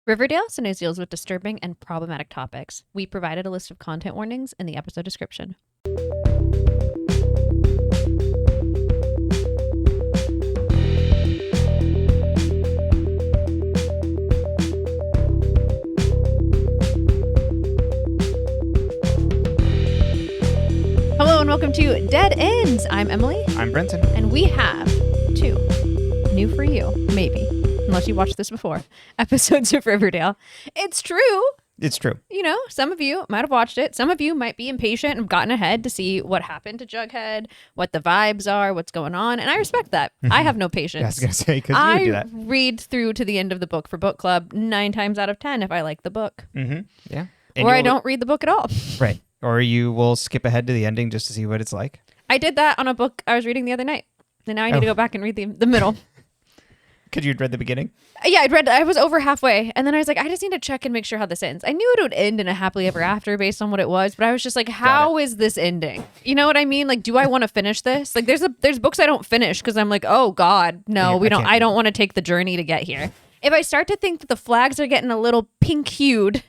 Riverdale sometimes deals with disturbing and problematic topics. We provided a list of content warnings in the episode description. Hello and welcome to Dead Ends. I'm Emily. I'm Brenton. And we have two new for you, maybe, unless you watched this before, episodes of Riverdale. It's true. It's true. You know, some of you might have watched it. Some of you might be impatient and have gotten ahead to see what happened to Jughead, what the vibes are, what's going on. And I respect that. I have no patience. Yeah, I was going to say, because you would do that. I read through to the end of the book for book club 9 times out of 10 if I like the book. Mm-hmm. Yeah. Or I don't read the book at all. Right. Or you will skip ahead to the ending just to see what it's like. I did that on a book I was reading the other night. And now I need to go back and read the middle. Because you'd read the beginning? Yeah, I was over halfway. And then I was like, I just need to check and make sure how this ends. I knew it would end in a happily ever after based on what it was. But I was just like, how is this ending? You know what I mean? Like, do I want to finish this? Like, there's books I don't finish because I'm like, oh, God, no, I don't want to take the journey to get here. If I start to think that the flags are getting a little pink hued,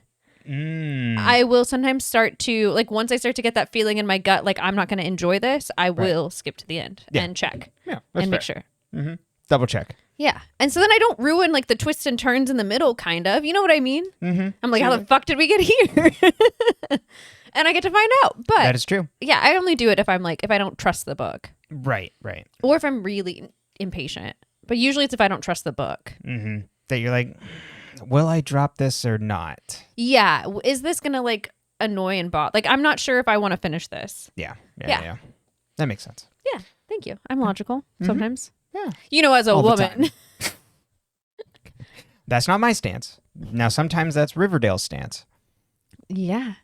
I will sometimes start to, like, once I start to get that feeling in my gut, like, I'm not going to enjoy this, I will skip to the end and check and make sure. Mm-hmm. Double check. Yeah. And so then I don't ruin, like, the twists and turns in the middle, kind of. You know what I mean? Mm-hmm. I'm like, how the fuck did we get here? And I get to find out. But that is true. Yeah, I only do it if I don't trust the book. Right. Or if I'm really impatient. But usually it's if I don't trust the book. Mm-hmm. That you're like, will I drop this or not? Yeah. Is this going to, like, annoy and bother? Like, I'm not sure if I want to finish this. Yeah. That makes sense. Yeah. Thank you. I'm logical sometimes. Yeah. You know, as a woman. That's not my stance. Now, sometimes that's Riverdale's stance. Yeah.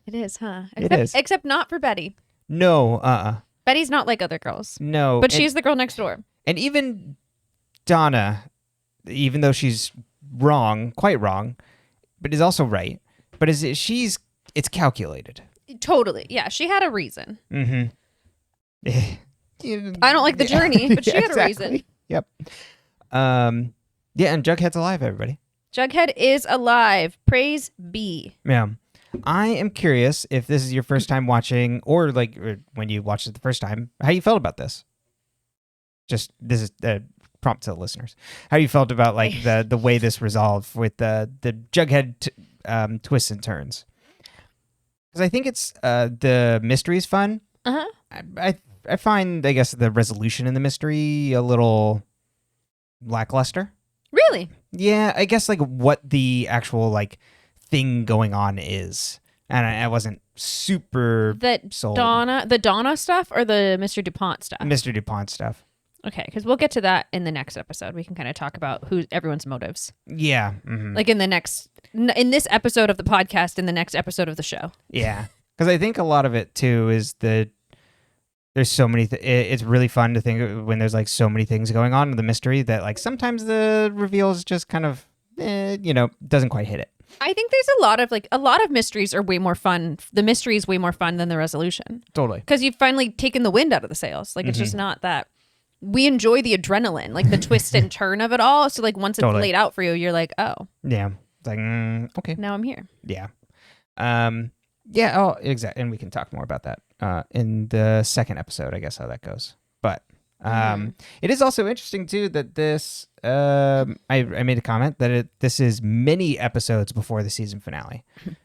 It is, huh? It is. Except not for Betty. No, Betty's not like other girls. No. But she's the girl next door. And even Donna, even though she's wrong, quite wrong, but is also right. But it's calculated. Totally. Yeah, she had a reason. Mm-hmm. I don't like the journey, but she had a reason. Yep. Yeah, and Jughead's alive, everybody. Jughead is alive. Praise be. Yeah. I am curious if this is your first time watching, or when you watched it the first time, how you felt about this. Just, this is a prompt to the listeners. How you felt about the way this resolved with the Jughead twists and turns. Because I think it's the mystery is fun. Uh-huh. I find, I guess, the resolution in the mystery a little lackluster. Really? Yeah, I guess what the actual thing going on is, and I wasn't super sold. The Donna stuff or the Mr. Dupont stuff? Mr. Dupont stuff. Okay, because we'll get to that in the next episode. We can kind of talk about everyone's motives. Yeah. Mm-hmm. Like in this episode of the podcast, in the next episode of the show. Yeah, because I think a lot of it too is there's so many. It's really fun to think when there's so many things going on in the mystery that sometimes the reveals just kind of doesn't quite hit it. I think there's a lot of mysteries are way more fun. The mystery is way more fun than the resolution. Totally. Because you've finally taken the wind out of the sails. It's just not that. We enjoy the adrenaline, the twist and turn of it all. So once it's laid out for you, you're like, oh. Yeah. It's okay. Now I'm here. Yeah. Yeah. Oh, exactly. And we can talk more about that in the second episode, I guess, how that goes. But it is also interesting too that this. I made a comment that this is many episodes before the season finale.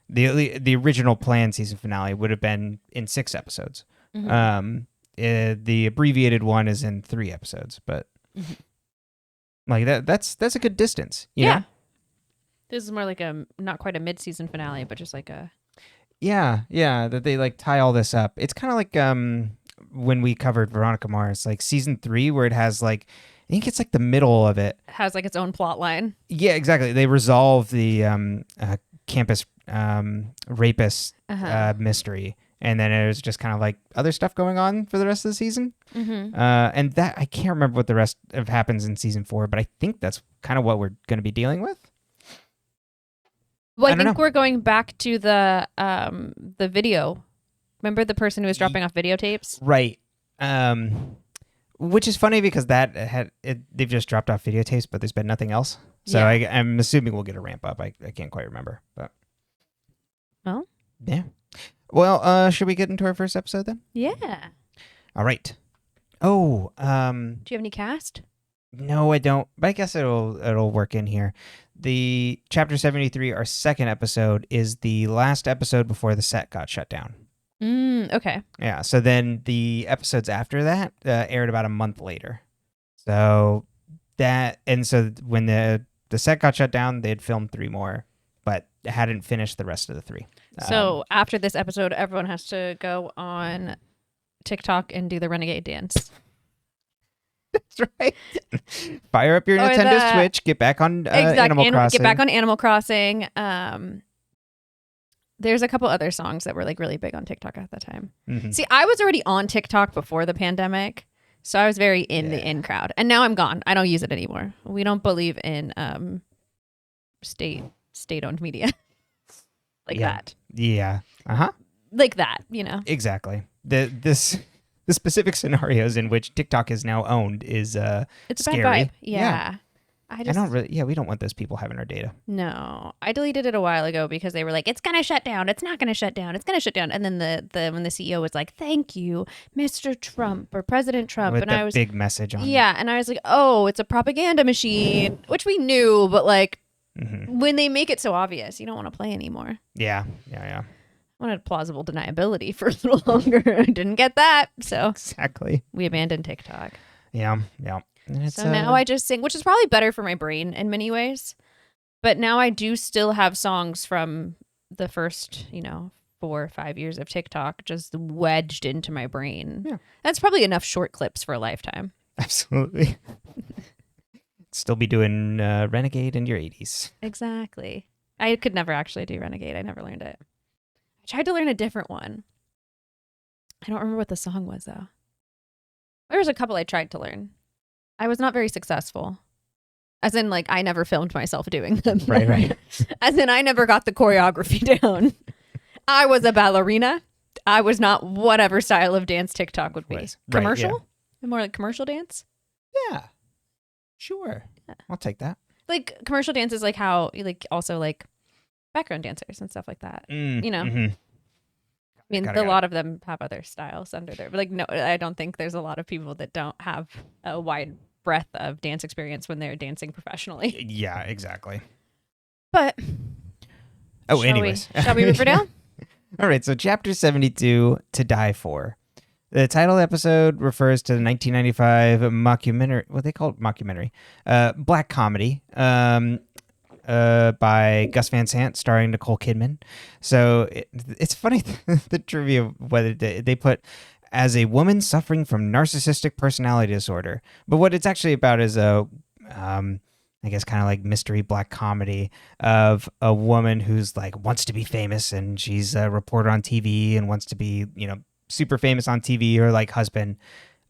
The original planned season finale would have been in 6 episodes. Mm-hmm. The abbreviated one is in 3 episodes, but that's a good distance. You know? This is more like not quite a mid-season finale, but just like a. Yeah, that they tie all this up. It's kind of like when we covered Veronica Mars, season 3, where it has I think it's the middle of it. Has its own plot line. Yeah, exactly. They resolve the campus rapist mystery, and then it was just kind of other stuff going on for the rest of the season. Mm-hmm. And that I can't remember what the rest of happens in season 4, but I think that's kind of what we're going to be dealing with. Well, I think we're going back to the video. Remember the person who was dropping off videotapes? Right. Which is funny because they've just dropped off videotapes, but there's been nothing else. So Yeah. I'm assuming we'll get a ramp up. I can't quite remember, but Well, yeah. Well, should we get into our first episode then? yeah. All right. Oh, Do you have any cast? no, I don't. But I guess it'll work in here. The chapter 73, our second episode, is the last episode before the set got shut down. Okay. Yeah. So then the episodes after that aired about a month later. So when the set got shut down, they had filmed 3 more, but hadn't finished the rest of the 3. So after this episode, everyone has to go on TikTok and do the renegade dance. That's right. Fire up your Or Nintendo Switch. Get back on Animal Crossing. Get back on Animal Crossing. There's a couple other songs that were like really big on TikTok at the time. Mm-hmm. See, I was already on TikTok before the pandemic, so I was very in the in crowd. And now I'm gone. I don't use it anymore. We don't believe in state-owned media like that. Yeah. Uh-huh. Like that, you know. Exactly. The specific scenarios in which TikTok is now owned is It's a scary. bad vibe. Yeah. I don't really. We don't want those people having our data. No, I deleted it a while ago because they were like, "It's gonna shut down. It's not gonna shut down. It's gonna shut down." And then when the CEO was like, "Thank you, Mr. Trump or President Trump," With and that I was big message on. yeah, and I was like, "Oh, it's a propaganda machine," which we knew, but like when they make it so obvious, you don't want to play anymore. Yeah. I wanted plausible deniability for a little longer. Didn't get that, so Exactly. we abandoned TikTok. Yeah. And So now I just sing, which is probably better for my brain in many ways. But now I do still have songs from the first, 4 or 5 years of TikTok just wedged into my brain. Yeah. That's probably enough short clips for a lifetime. Absolutely. Still be doing Renegade in your 80s. Exactly. I could never actually do Renegade. I never learned it. I tried to learn a different one. I don't remember what the song was, though. There was a couple I tried to learn. I was not very successful. As in, like, I never filmed myself doing them. Right. As in, I never got the choreography down. I was a ballerina. I was not whatever style of dance TikTok would be. Right, Commercial? More like commercial dance? Yeah. Sure. Yeah. I'll take that. Like, commercial dance is like how, like, also like background dancers and stuff like that. Mm-hmm. I mean, a lot of them have other styles under there. But like, no, I don't think there's a lot of people that don't have a wide breadth of dance experience when they're dancing professionally. Yeah, exactly. But anyways. Shall we Riverdale? All right, so chapter 72, To Die For. The title of the episode refers to the 1995 mockumentary, what they call it, mockumentary, black comedy, by Gus Van Sant, starring Nicole Kidman. So it's funny, the trivia, whether they put as a woman suffering from narcissistic personality disorder. But what it's actually about is I guess kind of like mystery black comedy of a woman who's like wants to be famous, and she's a reporter on TV and wants to be, super famous on TV. Her like husband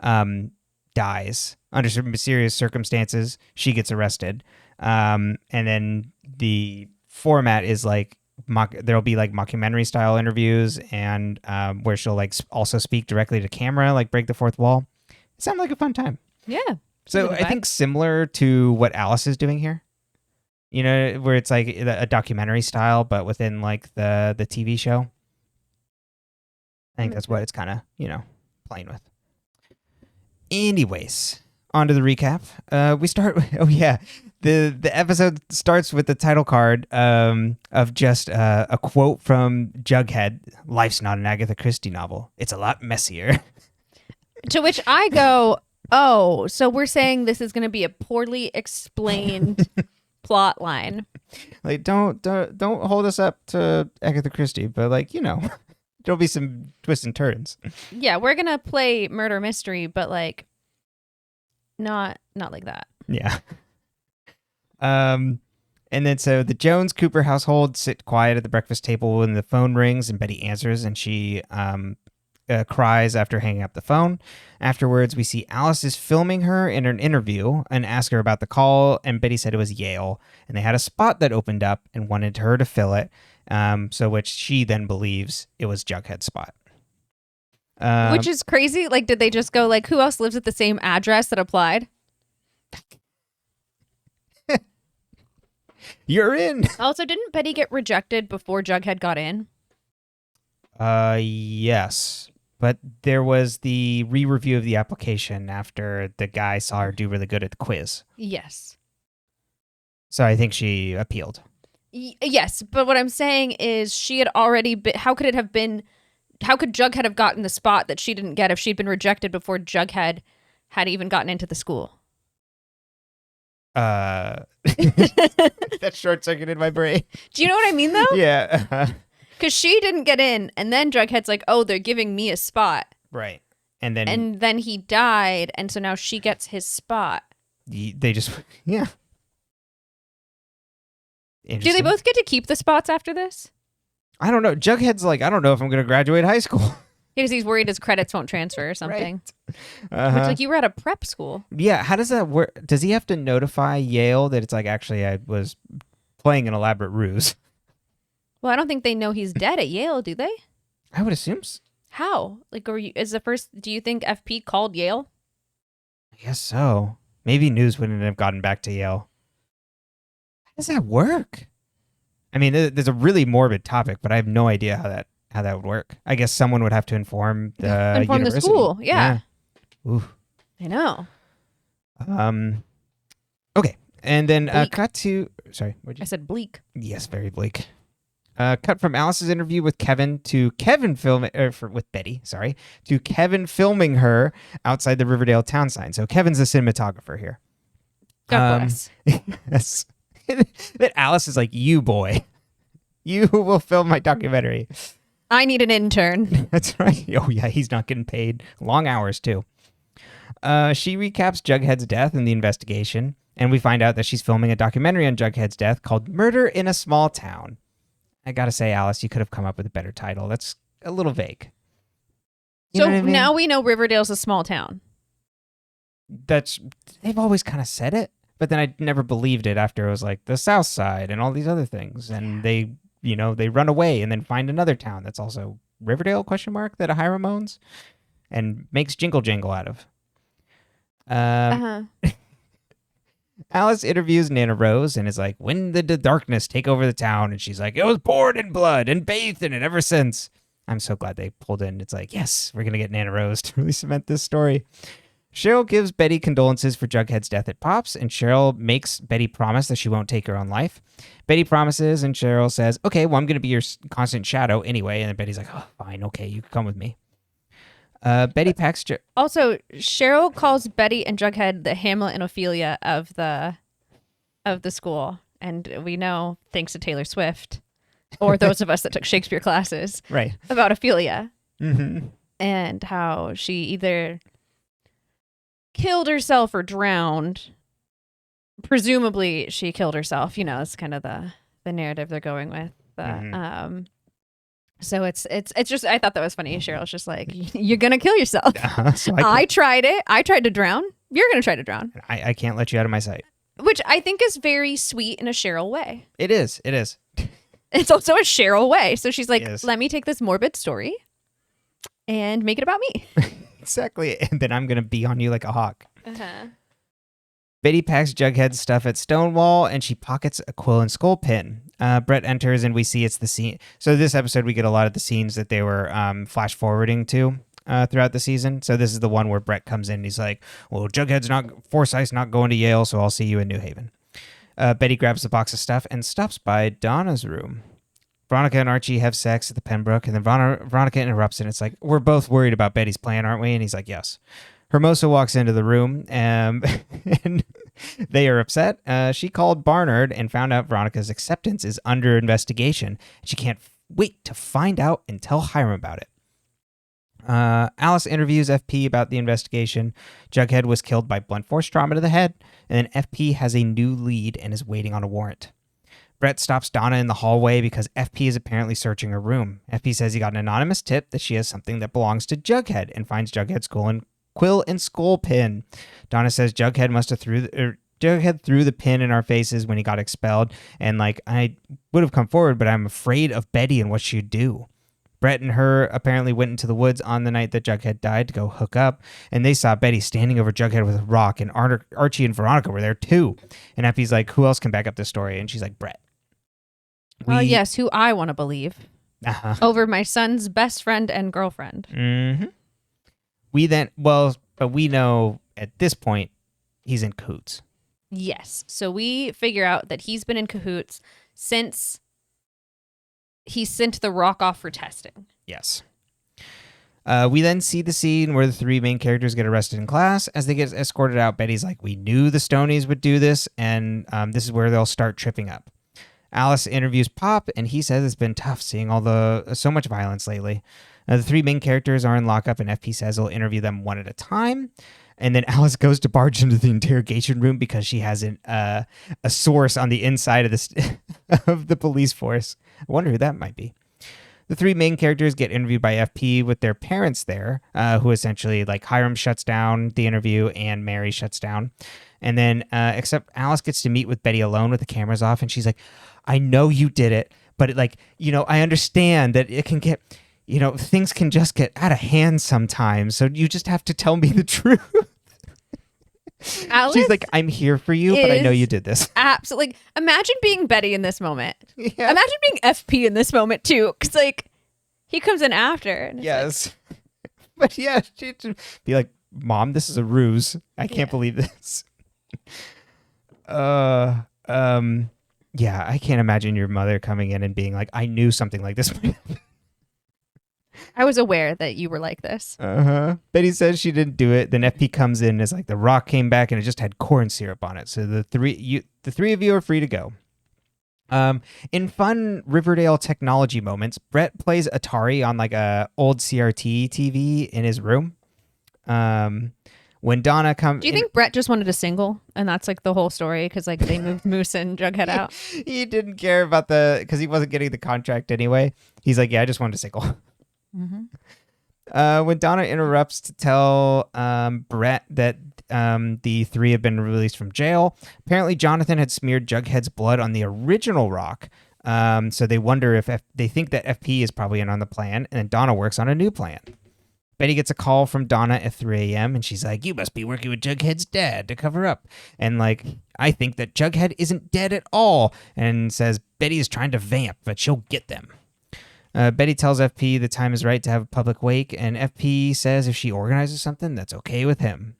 dies under some mysterious circumstances. She gets arrested. And then the format is like there'll be like mockumentary style interviews, and where she'll like also speak directly to camera, like break the fourth wall. It sounded like a fun time. Yeah. So I think similar to what Alice is doing here, where it's like a documentary style, but within like the TV show. I think that's what it's kind of, playing with. Anyways, on to the recap. We start. The episode starts with the title card of just a quote from Jughead. Life's not an Agatha Christie novel. It's a lot messier. To which I go, oh, so we're saying this is going to be a poorly explained plot line. Like, don't hold us up to Agatha Christie, but like, there'll be some twists and turns. Yeah, we're going to play murder mystery, but like not like that. Yeah. And then so the Jones Cooper household sit quiet at the breakfast table when the phone rings and Betty answers, and she cries after hanging up the phone. Afterwards, we see Alice is filming her in an interview and ask her about the call, and Betty said it was Yale, and they had a spot that opened up and wanted her to fill it, so which she then believes it was Jughead's spot. Which is crazy. Like, did they just go like, who else lives at the same address that applied? You're in. Also, didn't Betty get rejected before Jughead got in? Yes. But there was the re-review of the application after the guy saw her do really good at the quiz. Yes. So I think she appealed. Yes, but what I'm saying is she had already been... How could Jughead have gotten the spot that she didn't get if she'd been rejected before Jughead had even gotten into the school? That short-circuited my brain. Do you know what I mean, though? Yeah. Because she didn't get in, and then Jughead's like, oh, they're giving me a spot. Right. And then he died, and so now she gets his spot. They just... Yeah. Do they both get to keep the spots after this? I don't know. Jughead's like, I don't know if I'm going to graduate high school. Because he's worried his credits won't transfer or something. Right. Which, like, you were at a prep school. Yeah, how does that work? Does he have to notify Yale that it's like, actually, I was playing an elaborate ruse? Well, I don't think they know he's dead at Yale, do they? I would assume so. How? Like, do you think FP called Yale? I guess so. Maybe news wouldn't have gotten back to Yale. How does that work? I mean, there's a really morbid topic, but I have no idea how that would work. I guess someone would have to inform the university. The school. Yeah. Ooh. I know. Okay, and then Bleak. cut to... Sorry, I said bleak. Yes, very bleak. Cut from Alice's interview with Kevin to Kevin with Betty. Sorry, to Kevin filming her outside the Riverdale town sign. So Kevin's the cinematographer here. God bless. Yes. That Alice is like, you boy, you will film my documentary. I need an intern. That's right. Oh yeah, he's not getting paid. Long hours too. She recaps Jughead's death and the investigation, and we find out that she's filming a documentary on Jughead's death called "Murder in a Small Town." I gotta say, Alice, you could have come up with a better title. That's a little vague. So now we know Riverdale's a small town. They've always kind of said it, but then I never believed it after it was like the South Side and all these other things, and they run away and then find another town that's also Riverdale ? That Hiram owns and makes Jingle Jangle out of. Alice interviews Nana Rose and is like, when did the darkness take over the town? And she's like, it was poured in blood and bathed in it ever since. I'm so glad they pulled in. It's like, yes, we're going to get Nana Rose to really cement this story. Cheryl gives Betty condolences for Jughead's death at Pops, and Cheryl makes Betty promise that she won't take her own life. Betty promises, and Cheryl says, okay, well, I'm going to be your constant shadow anyway. And then Betty's like, oh, fine, okay, you can come with me. Betty packs... Also, Cheryl calls Betty and Jughead the Hamlet and Ophelia of the school. And we know, thanks to Taylor Swift, or those of us that took Shakespeare classes, right, about Ophelia. Mm-hmm. And how she either killed herself or drowned. Presumably, she killed herself. You know, it's kind of the narrative they're going with. So it's just, I thought that was funny. Cheryl's just like, you're going to kill yourself. So I tried it. I tried to drown. You're going to try to drown. I can't let you out of my sight. Which I think is very sweet in a Cheryl way. It is. It's also a Cheryl way. So she's like, let me take this morbid story and make it about me. Exactly. And then I'm going to be on you like a hawk. Uh-huh. Betty packs Jughead's stuff at Stonewall, and she pockets a quill and skull pin. Brett enters, and we see it's the scene. So this episode, we get a lot of the scenes that they were flash forwarding to throughout the season. So this is the one where Brett comes in, and he's like, well, Forsythe's not going to Yale, so I'll see you in New Haven. Betty grabs the box of stuff and stops by Donna's room. Veronica and Archie have sex at the Pembroke, and then Veronica interrupts, and it's like, we're both worried about Betty's plan, aren't we? And he's like, yes. Hermosa walks into the room, and they are upset. She called Barnard and found out Veronica's acceptance is under investigation. She can't wait to find out and tell Hiram about it. Alice interviews FP about the investigation. Jughead was killed by blunt force trauma to the head, and then FP has a new lead and is waiting on a warrant. Brett stops Donna in the hallway because FP is apparently searching her room. FP says he got an anonymous tip that she has something that belongs to Jughead and finds Jughead's quill and skull pin. Donna says Jughead must have threw the pin in our faces when he got expelled, and like, I would have come forward, but I'm afraid of Betty and what she'd do. Brett and her apparently went into the woods on the night that Jughead died to go hook up, and they saw Betty standing over Jughead with a rock, and Archie and Veronica were there too. And Effie's like, who else can back up this story? And she's like, Brett. Yes, who I want to believe. Uh-huh. Over my son's best friend and girlfriend. Mm-hmm. But we know at this point he's in cahoots. Yes. So we figure out that he's been in cahoots since he sent the rock off for testing. Yes. We then see the scene where the three main characters get arrested in class. As they get escorted out, Betty's like, we knew the Stonies would do this, and this is where they'll start tripping up. Alice interviews Pop, and he says it's been tough seeing so much violence lately. The three main characters are in lockup, and FP says he'll interview them one at a time. And then Alice goes to barge into the interrogation room because she has a source on the inside of of the police force. I wonder who that might be. The three main characters get interviewed by FP with their parents there, who essentially, like, Hiram shuts down the interview and Mary shuts down. And then, except Alice gets to meet with Betty alone with the cameras off, and she's like, I know you did it, but I understand that it can get, things can just get out of hand sometimes, so you just have to tell me the truth. Alice, she's like, I'm here for you, but I know you did this. Absolutely. Imagine being Betty in this moment. Yeah. Imagine being FP in this moment, too, because, he comes in after. And yes. But, yeah, she'd be like, Mom, this is a ruse. I can't believe this. Yeah, I can't imagine your mother coming in and being like, I knew something like this might happen. I was aware that you were like this. Uh-huh. Betty says she didn't do it. Then FP comes in and is like, the rock came back and it just had corn syrup on it. So the three of you are free to go. In fun Riverdale technology moments, Brett plays Atari on like a old CRT TV in his room. When Donna comes, do you think Brett just wanted a single, and that's like the whole story because they moved Moose and Jughead out? He didn't care about because he wasn't getting the contract anyway. He's like, yeah, I just wanted a single. Mm-hmm. When Donna interrupts to tell Brett that the three have been released from jail, apparently Jonathon had smeared Jughead's blood on the original rock. So they wonder if they think that FP is probably in on the plan, and then Donna works on a new plan. Betty gets a call from Donna at 3 a.m. and she's like, you must be working with Jughead's dad to cover up. And I think that Jughead isn't dead at all, and says Betty is trying to vamp, but she'll get them. Betty tells FP the time is right to have a public wake, and FP says if she organizes something, that's okay with him.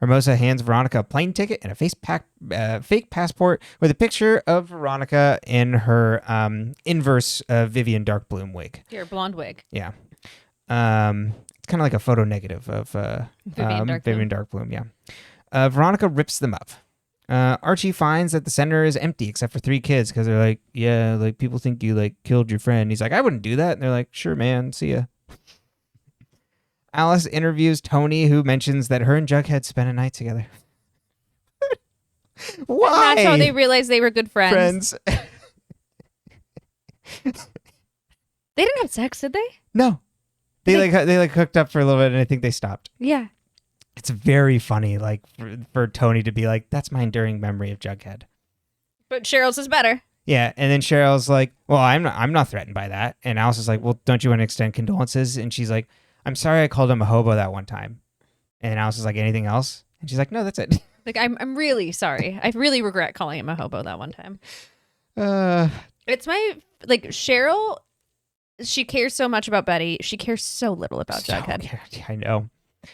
Hermosa hands Veronica a plane ticket and a fake passport with a picture of Veronica in her inverse Vivian Darkbloom wig. Your blonde wig. Yeah. It's kind of like a photo negative of Vivian Darkbloom, yeah. Veronica rips them up. Archie finds that the center is empty except for 3 kids because they're like, yeah, like people think you killed your friend. He's like, I wouldn't do that. And they're like, sure, man, see ya. Alice interviews Tony, who mentions that her and Jughead spent a night together. Why? And that's how they realized they were good friends. They didn't have sex, did they? No. They hooked up for a little bit, and I think they stopped. Yeah. It's very funny, for Tony to be like, that's my enduring memory of Jughead. But Cheryl's is better. Yeah, and then Cheryl's like, well, I'm not threatened by that. And Alice is like, well, don't you want to extend condolences? And she's like, I'm sorry I called him a hobo that one time. And Alice is like, anything else? And she's like, no, that's it. I'm really sorry. I really regret calling him a hobo that one time. It's Cheryl, she cares so much about Betty. She cares so little about Jughead. I know.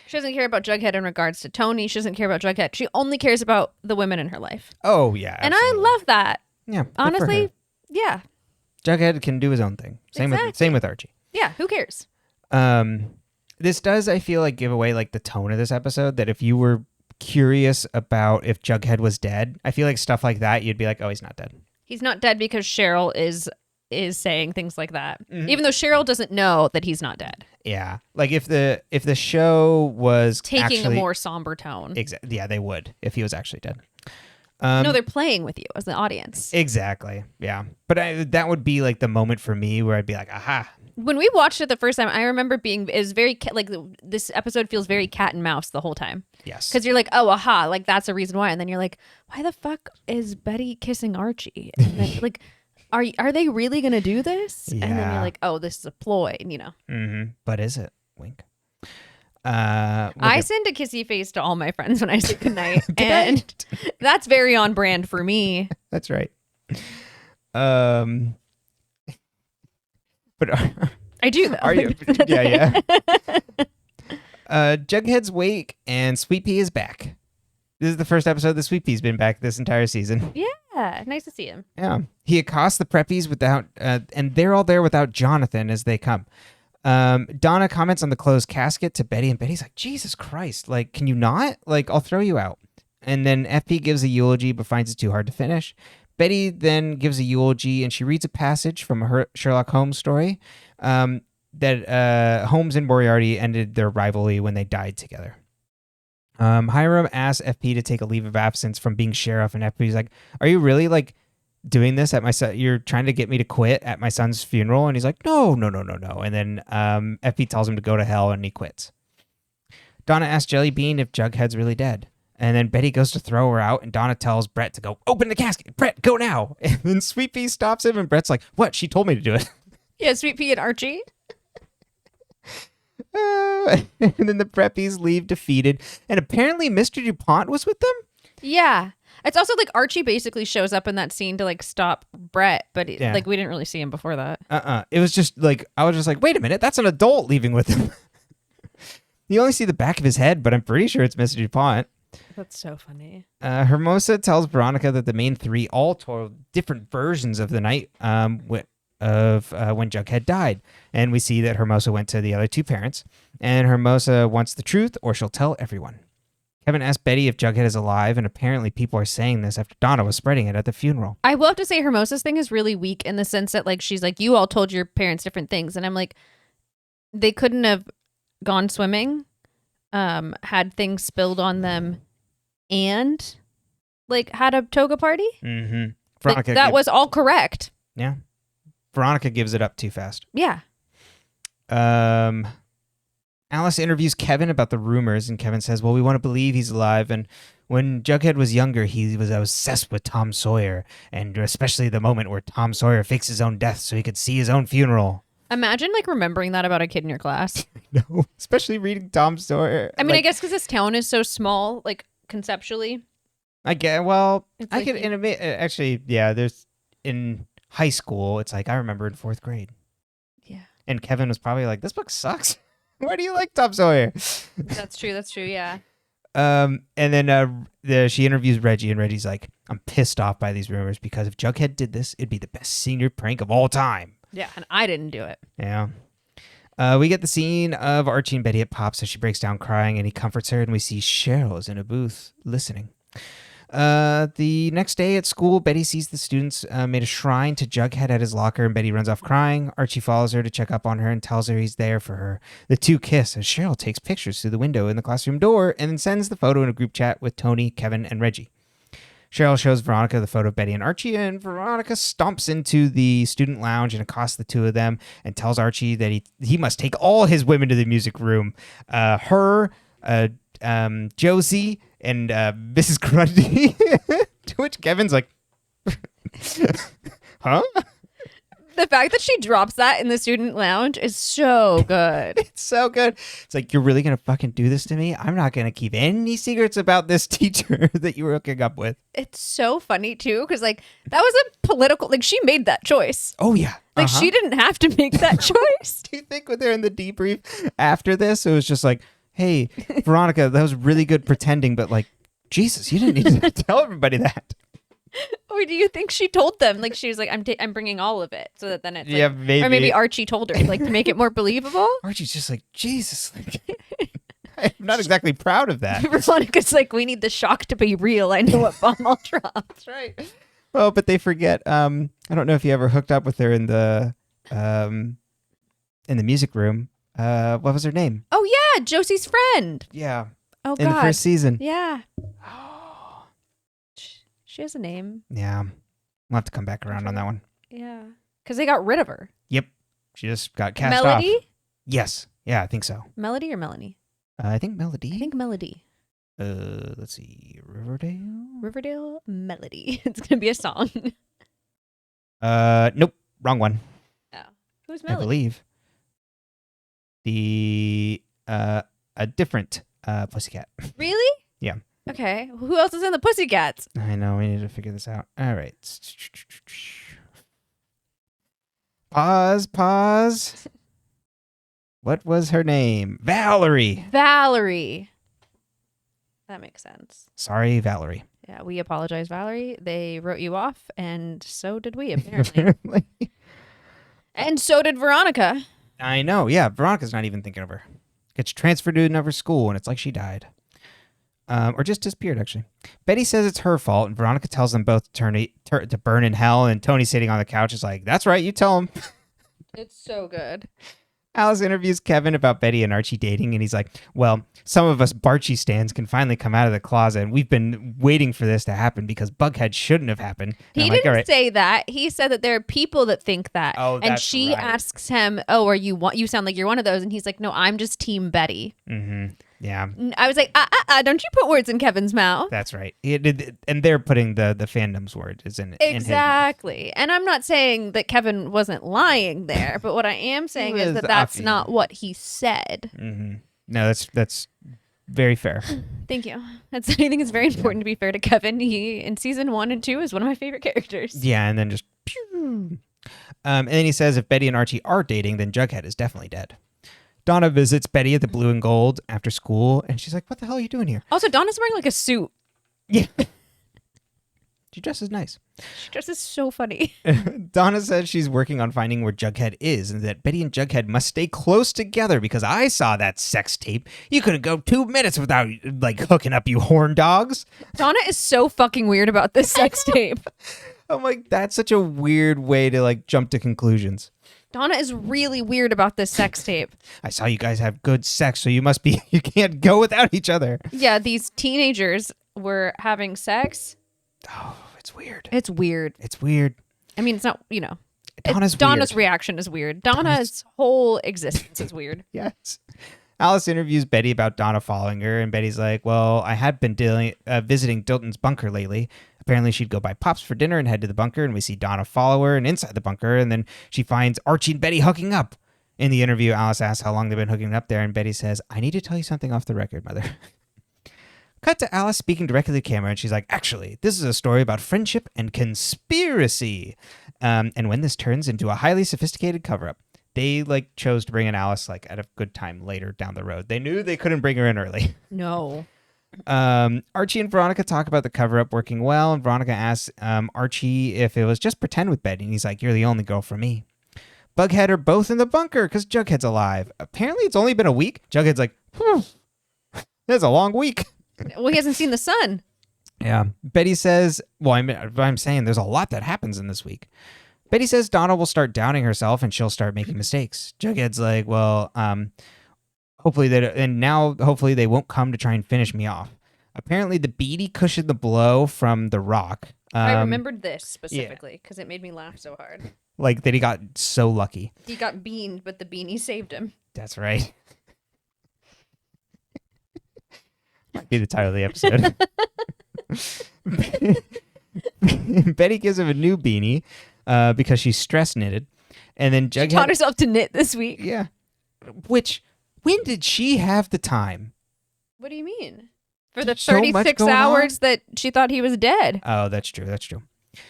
She doesn't care about Jughead in regards to Tony. She doesn't care about Jughead. She only cares about the women in her life. Oh, yeah. Absolutely. And I love that. Yeah. Honestly, yeah. Jughead can do his own thing. Same with Archie. Yeah, who cares? This does, I feel like, give away the tone of this episode, that if you were curious about if Jughead was dead, I feel like stuff like that, you'd be like, oh, he's not dead. He's not dead because Cheryl is saying things like that. Mm-hmm. Even though Cheryl doesn't know that he's not dead. Yeah. If the show was taking a more somber tone. Exactly. Yeah, they would if he was actually dead. No, they're playing with you as the audience. Exactly. Yeah. But that would be the moment for me where I'd be like, aha. When we watched it the first time, I remember this episode feels very cat and mouse the whole time. Yes. Because you're like, oh, aha, that's a reason why. And then you're like, why the fuck is Betty kissing Archie? And then, are they really going to do this? Yeah. And then you're like, oh, this is a ploy, you know. Mm-hmm. But is it? Wink. I send a kissy face to all my friends when I say goodnight. Good and night. that's very on brand for me. That's right. But I do, though. are you? Yeah. Jughead's wake and Sweet Pea is back. This is the first episode that Sweet Pea's been back this entire season. Yeah, nice to see him. Yeah. He accosts the preppies without, and they're all there without Jonathon as they come. Donna comments on the closed casket to Betty, and Betty's like, Jesus Christ, like, can you not? Like, I'll throw you out. And then FP gives a eulogy, but finds it too hard to finish. Betty then gives a eulogy, and she reads a passage from a Sherlock Holmes story that Holmes and Moriarty ended their rivalry when they died together. Hiram asks FP to take a leave of absence from being sheriff, and FP's like, are you really, like, doing this at my son? You're trying to get me to quit at my son's funeral? And he's like, no. And then FP tells him to go to hell, and he quits. Donna asks Jelly Bean if Jughead's really dead. And then Betty goes to throw her out, and Donna tells Brett to go open the casket. Brett, go now. And then Sweet Pea stops him, and Brett's like, what? She told me to do it. Yeah, Sweet Pea and Archie. And then the preppies leave defeated, and apparently Mr. Dupont was with them? Yeah. It's also like Archie basically shows up in that scene to like stop Brett, but like we didn't really see him before that. It was just like, I was just like, wait a minute, that's an adult leaving with him. You only see the back of his head, but I'm pretty sure it's Mr. Dupont. That's so funny. Hermosa tells Veronica that the main three all told different versions of the night when Jughead died. And we see that Hermosa went to the other two parents. And Hermosa wants the truth, or she'll tell everyone. Kevin asked Betty if Jughead is alive, and apparently people are saying this after Donna was spreading it at the funeral. I will have to say Hermosa's thing is really weak in the sense that like she's like, you all told your parents different things. And I'm like, they couldn't have gone swimming, had things spilled on them, and like had a toga party. Mm-hmm. Like, that was all correct. Yeah. Veronica gives it up too fast. Yeah. Alice interviews Kevin about the rumors, and Kevin says, well, we want to believe he's alive. And when Jughead was younger, he was obsessed with Tom Sawyer, and especially the moment where Tom Sawyer fakes his own death so he could see his own funeral. Imagine like remembering that about a kid in your class. No, especially reading Tom Sawyer. I mean, I guess because this town is so small, like conceptually. I get, well, It's I like could innovate. Actually, yeah, there's in high school, it's like I remember in 4th grade. Yeah. And Kevin was probably like, this book sucks. Why do you like Tom Sawyer? That's true. Yeah. And then she interviews Reggie, and Reggie's like, I'm pissed off by these rumors because if Jughead did this, it'd be the best senior prank of all time. Yeah, and I didn't do it. Yeah. We get the scene of Archie and Betty at Pop's as she breaks down crying, and he comforts her, and we see Cheryl's in a booth listening. The next day at school, Betty sees the students made a shrine to Jughead at his locker, and Betty runs off crying. Archie follows her to check up on her and tells her he's there for her. The two kiss as Cheryl takes pictures through the window in the classroom door and then sends the photo in a group chat with Tony, Kevin, and Reggie. Cheryl shows Veronica the photo of Betty and Archie, and Veronica stomps into the student lounge and accosts the two of them and tells Archie that he must take all his women to the music room. Her, Josie, and Mrs. Grundy. To which Kevin's like, huh? The fact that she drops that in the student lounge is so good. It's so good. It's like, you're really going to fucking do this to me? I'm not going to keep any secrets about this teacher that you were hooking up with. It's so funny, too, because, like, that was a political... Like, she made that choice. Oh, yeah. Like, she didn't have to make that choice. Do you think when they're in the debrief after this, it was just like, hey, Veronica, that was really good pretending, but, like, Jesus, you didn't need to tell everybody that. Or do you think she told them? Like, she was like, I'm bringing all of it. So that then it's like... Yeah, maybe. Or maybe Archie told her, like, to make it more believable. Archie's just like, Jesus. Like, I'm not exactly proud of that. Veronica's like, we need the shock to be real. I know what bomb I'll drop. That's right. Well, but they forget. I don't know if you ever hooked up with her in the music room. What was her name? Oh, yeah. Josie's friend. Yeah. Oh, in God. the first season. Yeah. She has a name. Yeah. We'll have to come back around on that one. Yeah. Because they got rid of her. Yep. She just got cast off. Melody? Yes. Yeah, I think so. Melody or Melanie? I think Melody. I think Melody. Let's see. Riverdale? Riverdale Melody. It's going to be a song. Nope, wrong one. Oh, who's I Melody? believe a different pussycat. Really? Yeah. Okay. Who else is in the Pussycats? I know, we need to figure this out. All right. Pause. What was her name? Valerie. Valerie. That makes sense. Sorry, Valerie. Yeah, we apologize, Valerie. They wrote you off, and so did we, apparently. And so did Veronica. I know. Yeah, Veronica's not even thinking of her. Gets transferred to another school, and it's like she died. Or just disappeared, actually. Betty says it's her fault, and Veronica tells them both to burn in hell, and Tony sitting on the couch is like, that's right, you tell him. It's so good. Alice interviews Kevin about Betty and Archie dating, and he's like, well, some of us Barchie stands can finally come out of the closet, and we've been waiting for this to happen because Bughead shouldn't have happened. And He I'm didn't like, say that. He said that there are people that think that. Oh, and that's she right. asks him, oh, are you sound like you're one of those. And he's like, no, I'm just Team Betty. Mm-hmm. Yeah. I was like, don't you put words in Kevin's mouth. That's right. And they're putting the fandom's word is in Exactly. And I'm not saying that Kevin wasn't lying there, but what I am saying is that that's not what he said. Mm-hmm. No, that's very fair. Thank you. I think it's very important to be fair to Kevin. He, in season 1 and 2, is one of my favorite characters. Yeah, and then just pew. And then he says if Betty and Archie are dating, then Jughead is definitely dead. Donna visits Betty at the Blue and Gold after school, and she's like, what the hell are you doing here? Also, Donna's wearing like a suit. Yeah. She dresses nice. She dresses so funny. Donna says she's working on finding where Jughead is and that Betty and Jughead must stay close together because I saw that sex tape. You couldn't go 2 minutes without, like, hooking up, you horn dogs. Donna is so fucking weird about this sex tape. I'm like, that's such a weird way to, like, jump to conclusions. Donna is really weird about this sex tape. I saw you guys have good sex, so you can't go without each other. Yeah, these teenagers were having sex. Oh, it's weird. It's weird. It's weird. I mean, it's not, Donna's reaction is weird. Donna's whole existence is weird. Yes. Alice interviews Betty about Donna following her, and Betty's like, well, I had been visiting Dilton's bunker lately. Apparently she'd go buy Pops for dinner and head to the bunker, and we see Donna follow her and inside the bunker, and then she finds Archie and Betty hooking up. In the interview, Alice asks how long they've been hooking up there, and Betty says, I need to tell you something off the record, Mother. Cut to Alice speaking directly to the camera, and she's like, actually, this is a story about friendship and conspiracy. And when this turns into a highly sophisticated cover-up, they chose to bring in Alice at a good time later down the road. They knew they couldn't bring her in early. No. Archie and Veronica talk about the cover-up working well, and Veronica asks Archie if it was just pretend with Betty, and he's like, you're the only girl for me. Bughead are both in the bunker because Jughead's alive. Apparently it's only been a week. Jughead's like, that's a long week. Well, he hasn't seen the sun. Yeah. Betty says, I'm saying there's a lot that happens in this week. Betty says Donna will start doubting herself and she'll start making mistakes. Jughead's like, well, hopefully they won't come to try and finish me off. Apparently the Beanie cushioned the blow from the rock. I remembered this specifically because it made me laugh so hard. That he got so lucky. He got beaned, but the beanie saved him. That's right. Might be the title of the episode. Betty gives him a new beanie because she's stress knitted. And then Jughead... She taught herself to knit this week. Yeah. When did she have the time? What do you mean? For the So 36 hours that she thought he was dead. Oh, that's true.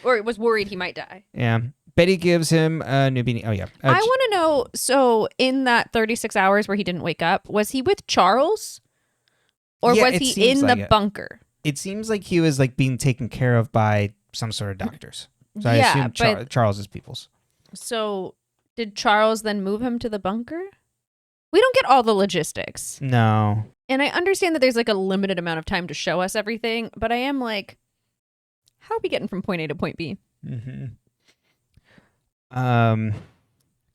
Or was worried he might die. Yeah. Betty gives him a new beanie. Oh, yeah. I want to know, so in that 36 hours where he didn't wake up, was he with Charles? Or was he in the bunker? It seems like he was being taken care of by some sort of doctors. So I assume Charles's peoples. So did Charles then move him to the bunker? We don't get all the logistics. No. And I understand that there's a limited amount of time to show us everything, but I am like, how are we getting from point A to point B? Mm-hmm.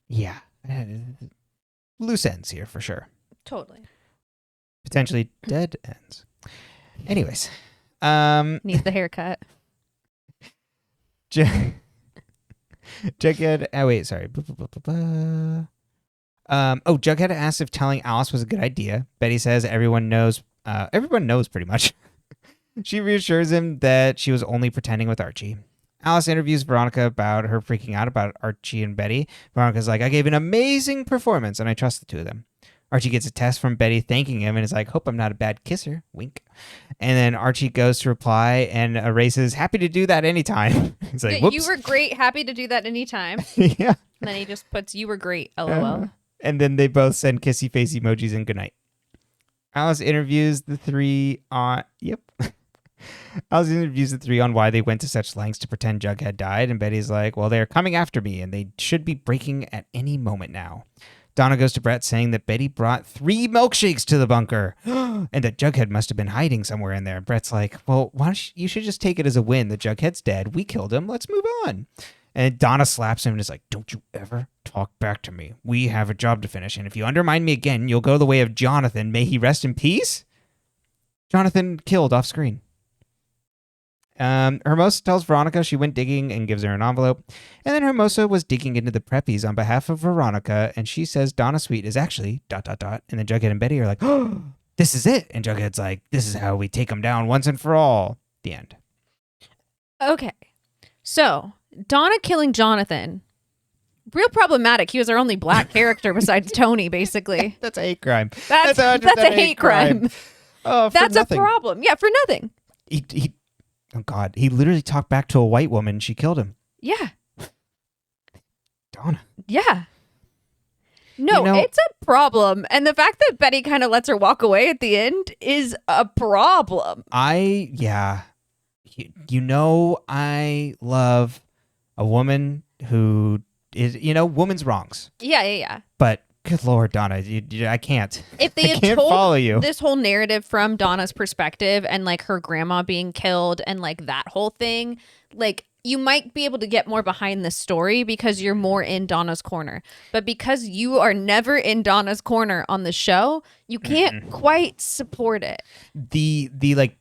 Yeah. Loose ends here for sure. Totally. Potentially dead ends. Anyways. Needs the haircut. Jughead. Oh, wait, sorry. Jughead asks if telling Alice was a good idea. Betty says everyone knows. Everyone knows pretty much. She reassures him that she was only pretending with Archie. Alice interviews Veronica about her freaking out about Archie and Betty. Veronica's like, I gave an amazing performance, and I trust the two of them. Archie gets a text from Betty thanking him and is like, hope I'm not a bad kisser. Wink. And then Archie goes to reply and erases, happy to do that anytime. He's like, whoops. You were great. Happy to do that anytime. Yeah. And then he just puts, you were great. LOL. And then they both send kissy face emojis and goodnight. Alice interviews the three on... Yep. Alice interviews the three on why they went to such lengths to pretend Jughead died. And Betty's like, well, they're coming after me and they should be breaking at any moment now. Donna goes to Brett saying that Betty brought 3 milkshakes to the bunker and that Jughead must have been hiding somewhere in there. Brett's like, well, why don't you should just take it as a win. The Jughead's dead. We killed him. Let's move on. And Donna slaps him and is like, don't you ever talk back to me. We have a job to finish. And if you undermine me again, you'll go the way of Jonathon. May he rest in peace? Jonathon killed off screen. Hermosa tells Veronica she went digging and gives her an envelope. And then Hermosa was digging into the preppies on behalf of Veronica. And she says Donna Sweet is actually ... And then Jughead and Betty are like, oh, this is it. And Jughead's like, this is how we take them down once and for all. The end. Okay. So, Donna killing Jonathon. Real problematic. He was our only black character besides Tony, basically. That's a hate crime. That's a hate crime. Oh, that's nothing. A problem. Yeah, for nothing. Oh, God. He literally talked back to a white woman and she killed him. Yeah. Donna. Yeah. No, it's a problem. And the fact that Betty kind of lets her walk away at the end is a problem. I love a woman who is, woman's wrongs. Yeah. But good Lord, Donna, I can't. If they had told follow you. This whole narrative from Donna's perspective and like her grandma being killed and like that whole thing, like you might be able to get more behind the story because you're more in Donna's corner. But because you are never in Donna's corner on the show, you can't quite support it. The like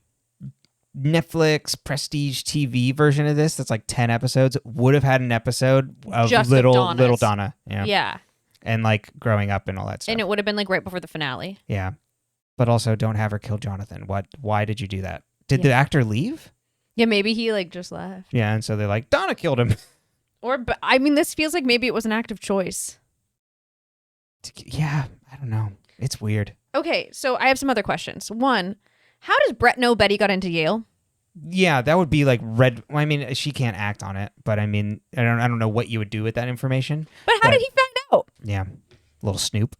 Netflix prestige TV version of this that's like 10 episodes would have had an episode of Just little Donna's. Donna. Yeah. And like growing up and all that stuff. And it would have been like right before the finale. Yeah. But also don't have her kill Jonathon. Why did you do that? Did the actor leave? Yeah, maybe he like just left. Yeah, and so they're like, Donna killed him. But I mean, this feels like maybe it was an active choice. Yeah, I don't know. It's weird. Okay, so I have some other questions. One, how does Brett know Betty got into Yale? Yeah, that would be like red. Well, I mean, she can't act on it, but I mean, I don't know what you would do with that information. But how did he find out? Yeah, little snoop.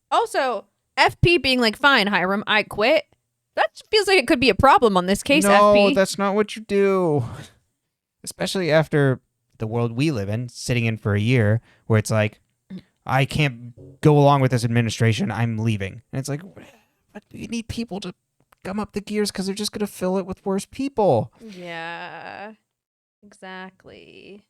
Also, FP being like, fine, Hiram, I quit. That feels like it could be a problem on this case, no, FP. No, that's not what you do. Especially after the world we live in, sitting in for a year, where it's like, I can't go along with this administration. I'm leaving. And it's like, but you need people to gum up the gears because they're just going to fill it with worse people. Yeah, exactly.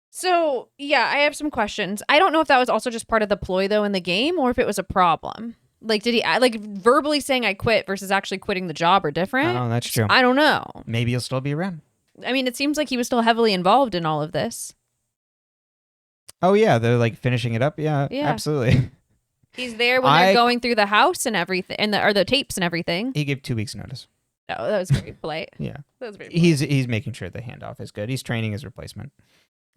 So, yeah, I have some questions. I don't know if that was also just part of the ploy, though, in the game, or if it was a problem. Like, did he, like, verbally saying I quit versus actually quitting the job are different? Oh, that's true. I don't know. Maybe he'll still be around. I mean, it seems like he was still heavily involved in all of this. Oh, yeah, they're, like, finishing it up? Yeah. Absolutely. He's there when they're going through the house and everything, and the tapes and everything. He gave 2 weeks' notice. Oh, that was very polite. Yeah. That was very polite. He's making sure the handoff is good. He's training his replacement.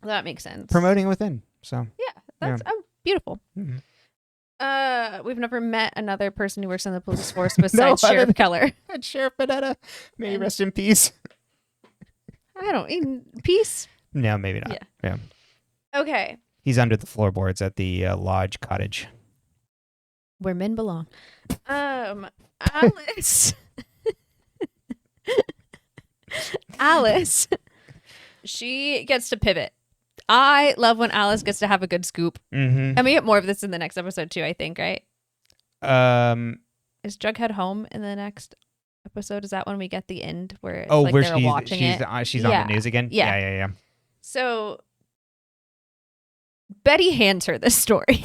That makes sense. Promoting within. So yeah, that's beautiful. Mm-hmm. We've never met another person who works in the police force besides Sheriff Keller. And Sheriff Benetta. May he rest in peace. I don't in peace. No, maybe not. Yeah. Okay. He's under the floorboards at the lodge cottage. Where men belong. Alice. Alice. She gets to pivot. I love when Alice gets to have a good scoop. Mm-hmm. And we get more of this in the next episode too, I think, right? Is Jughead home in the next episode? Is that when we get the end where it's like where they're watching it? She's on the news again? Yeah. So Betty hands her this story.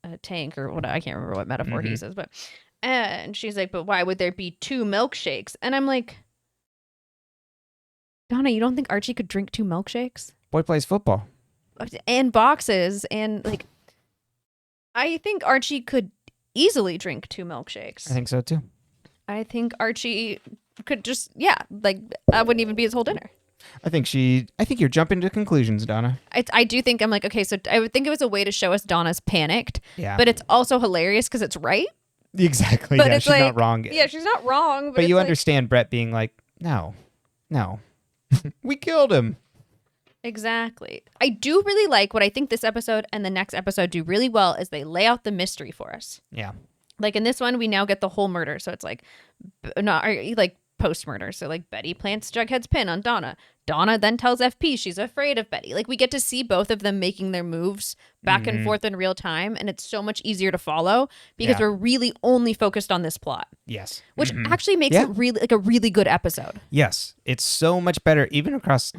tank or what, I can't remember what metaphor he uses, but and she's like, but why would there be 2 milkshakes? And I'm like, Donna, you don't think Archie could drink 2 milkshakes? Boy plays football. And boxes, and like, I think Archie could easily drink 2 milkshakes. I think so too. I think Archie could just, like, that wouldn't even be his whole dinner. I think you're jumping to conclusions, Donna. I do think, I'm like, okay, so I would think it was a way to show us Donna's panicked. Yeah. But it's also hilarious because it's right. Exactly. But yeah, it's she's like, not wrong. Yeah, she's not wrong. But you like, understand Brett being like, no. We killed him. Exactly. I do really like what I think this episode and the next episode do really well is they lay out the mystery for us. Yeah. Like in this one, we now get the whole murder. So it's like, not like post-murder. So like Betty plants Jughead's pin on Donna. Donna then tells FP she's afraid of Betty. Like we get to see both of them making their moves back and forth in real time. And it's so much easier to follow because we're really only focused on this plot. Yes. Which actually makes it really like a really good episode. Yes. It's so much better even across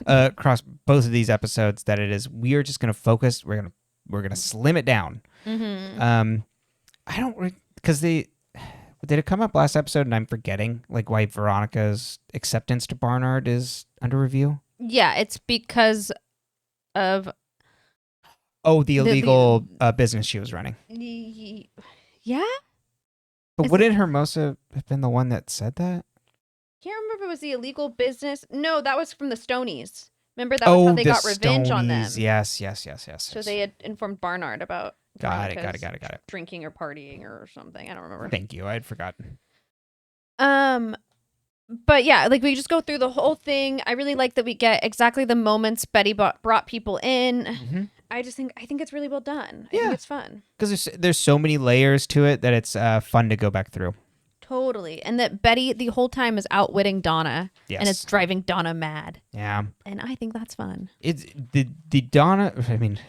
across both of these episodes that it is we are just going to focus, we're going to slim it down. I don't because did it come up last episode and I'm forgetting like why Veronica's acceptance to Barnard is under review? Yeah, it's because of the illegal business she was running. Yeah? But wouldn't Hermosa have been the one that said that? Can't remember if it was the illegal business. No, that was from the Stonies. Remember that was how they got revenge on them. Yes. So they had informed Barnard about got it. Drinking or partying or something. I don't remember. Thank you. I had forgotten. But yeah, like we just go through the whole thing. I really like that we get exactly the moments Betty brought people in. I think it's really well done. I think it's fun. Because there's so many layers to it that it's fun to go back through. Totally. And that Betty the whole time is outwitting Donna. Yes. And it's driving Donna mad. Yeah. And I think that's fun. It's the Donna, I mean,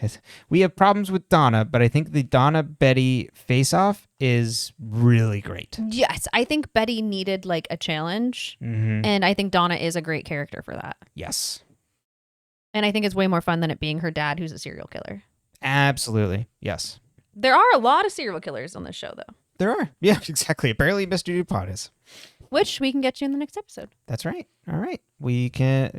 we have problems with Donna, but I think the Donna-Betty face-off is really great. Yes. I think Betty needed like a challenge. And I think Donna is a great character for that. Yes. And I think it's way more fun than it being her dad who's a serial killer. Absolutely. Yes. There are a lot of serial killers on this show, though. There are. Yeah, exactly. Apparently, Mr. Dupont is. Which we can get you in the next episode. That's right. All right. We can,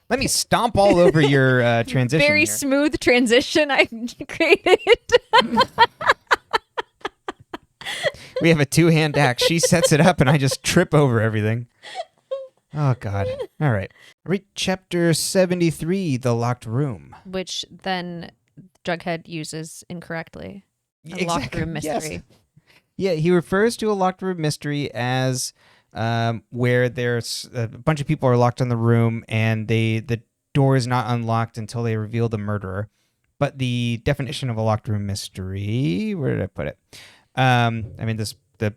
Let me stomp all over your transition. Very smooth transition I created. We have a 2-hand axe. She sets it up and I just trip over everything. Oh, God. All right. Read chapter 73, The Locked Room. Which then Jughead uses incorrectly. A locked room mystery. Yes. Yeah, he refers to a locked room mystery as where there's a bunch of people are locked in the room and the door is not unlocked until they reveal the murderer. But the definition of a locked room mystery, where did I put it? The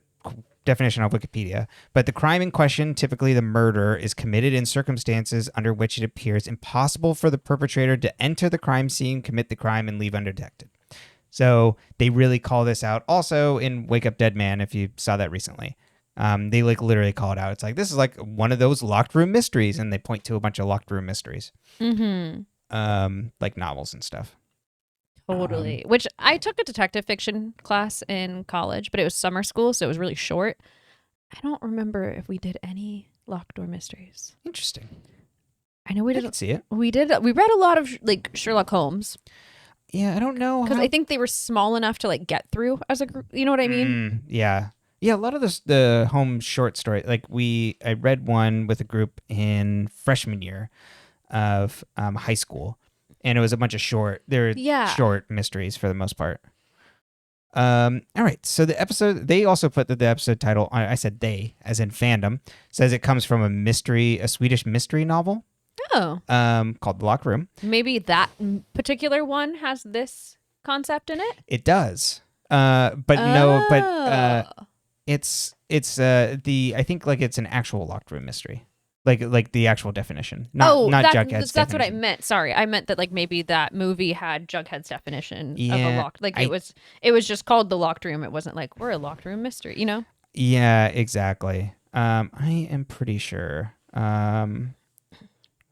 definition on Wikipedia. But the crime in question, typically the murder, is committed in circumstances under which it appears impossible for the perpetrator to enter the crime scene, commit the crime, and leave undetected. So they really call this out. Also in Wake Up Dead Man, if you saw that recently, they like literally call it out. It's like, this is like one of those locked room mysteries. And they point to a bunch of locked room mysteries. Like novels and stuff. Totally. Which I took a detective fiction class in college, but it was summer school. So it was really short. I don't remember if we did any locked door mysteries. Interesting. I know we didn't see it. We read a lot of like Sherlock Holmes. Yeah, I don't know. Because I think they were small enough to like get through as a group. You know what I mean? Yeah. Yeah, a lot of the Holmes short story. Like I read one with a group in freshman year of high school. And it was a bunch of short mysteries for the most part. All right. So the episode, they also put that the episode title, I said they, as in fandom, says it comes from a Swedish mystery novel. Oh. Called The Locked Room. Maybe that particular one has this concept in it? It does. It's I think like it's an actual locked room mystery. Like the actual definition. Not Jughead's that's what I meant. Sorry. I meant that like maybe that movie had Jughead's definition of a locked, like it was just called The Locked Room. It wasn't like we're a locked room mystery, you know? Yeah, exactly. I am pretty sure.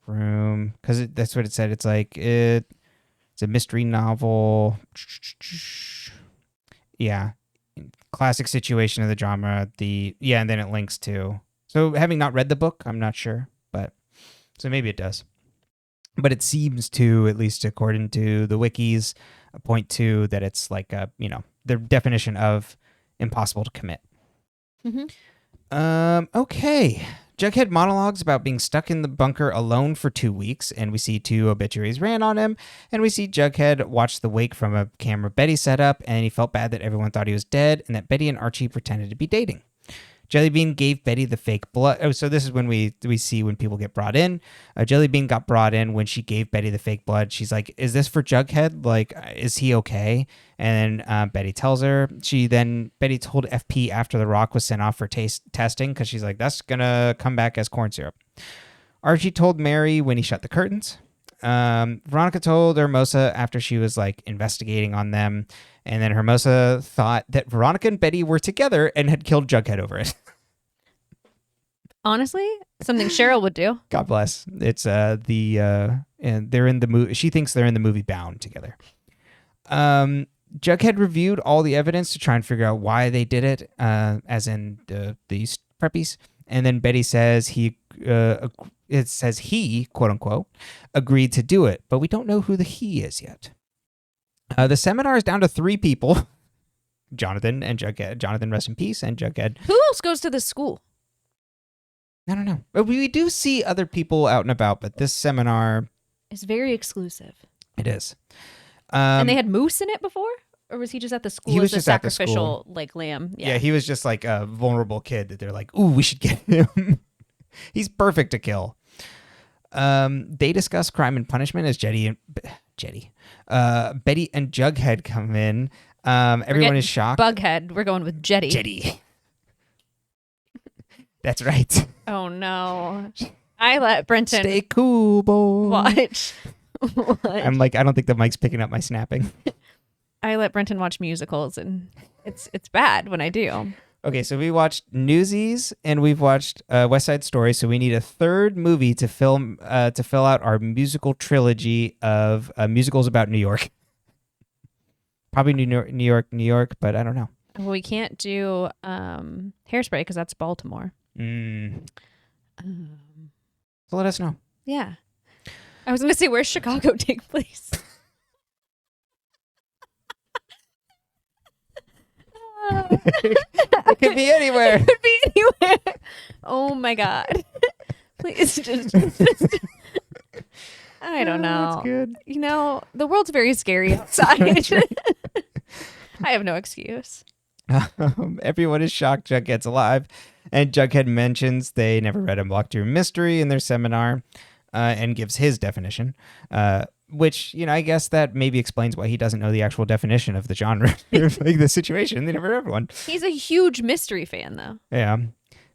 Room, because that's what it said. It's like It's a mystery novel. Yeah. Classic situation of the drama. And then it links to. So having not read the book, I'm not sure, but so maybe it does. But it seems to, at least according to the wikis, point to that it's like the definition of impossible to commit. Okay. Jughead monologues about being stuck in the bunker alone for 2 weeks, and we see 2 obituaries ran on him, and we see Jughead watch the wake from a camera Betty set up, and he felt bad that everyone thought he was dead, and that Betty and Archie pretended to be dating. Jellybean gave Betty the fake blood. Oh, so this is when we see when people get brought in. Jellybean got brought in when she gave Betty the fake blood. She's like, "Is this for Jughead? Like, is he okay?" And then Betty tells her. Betty told FP after the rock was sent off for testing because she's like, "That's gonna come back as corn syrup." Archie told Mary when he shut the curtains. Veronica told Hermosa after she was like investigating on them. And then Hermosa thought that Veronica and Betty were together and had killed Jughead over it. Honestly, something Cheryl would do. God bless. It's and they're in the movie. She thinks they're in the movie Bound together. Jughead reviewed all the evidence to try and figure out why they did it, as in these preppies. And then Betty says he quote unquote agreed to do it, but we don't know who the he is yet. The seminar is down to 3 people. Jonathon and Jughead. Jonathon, rest in peace, and Jughead. Who else goes to this school? I don't know. But we do see other people out and about, but this seminar is very exclusive. It is. And they had Moose in it before? Or was he just at the school as a sacrificial like lamb? Yeah, he was just like a vulnerable kid that they're like, ooh, we should get him. He's perfect to kill. They discuss crime and punishment as Betty and Jughead come in. Everyone is shocked. Bughead. We're going with Jetty. That's right. Oh no. I let Brenton stay cool, boy. Watch. I'm like, I don't think the mic's picking up my snapping. I let Brenton watch musicals, and it's bad when I do. Okay, so we watched Newsies and we've watched West Side Story, so we need a third movie to fill out our musical trilogy of musicals about New York. Probably New York, but I don't know. Well, we can't do Hairspray because that's Baltimore. So let us know. Yeah. I was going to say, where's Chicago take place? It could be anywhere. It could be anywhere. Oh my God. Please just I don't know. That's good. You know, the world's very scary outside. I have no excuse. Everyone is shocked Jughead's alive, and Jughead mentions they never read a Locked Room Mystery in their seminar, and gives his definition, which, you know, I guess that maybe explains why he doesn't know the actual definition of the genre, like the situation. They never read one. He's a huge mystery fan, though. Yeah.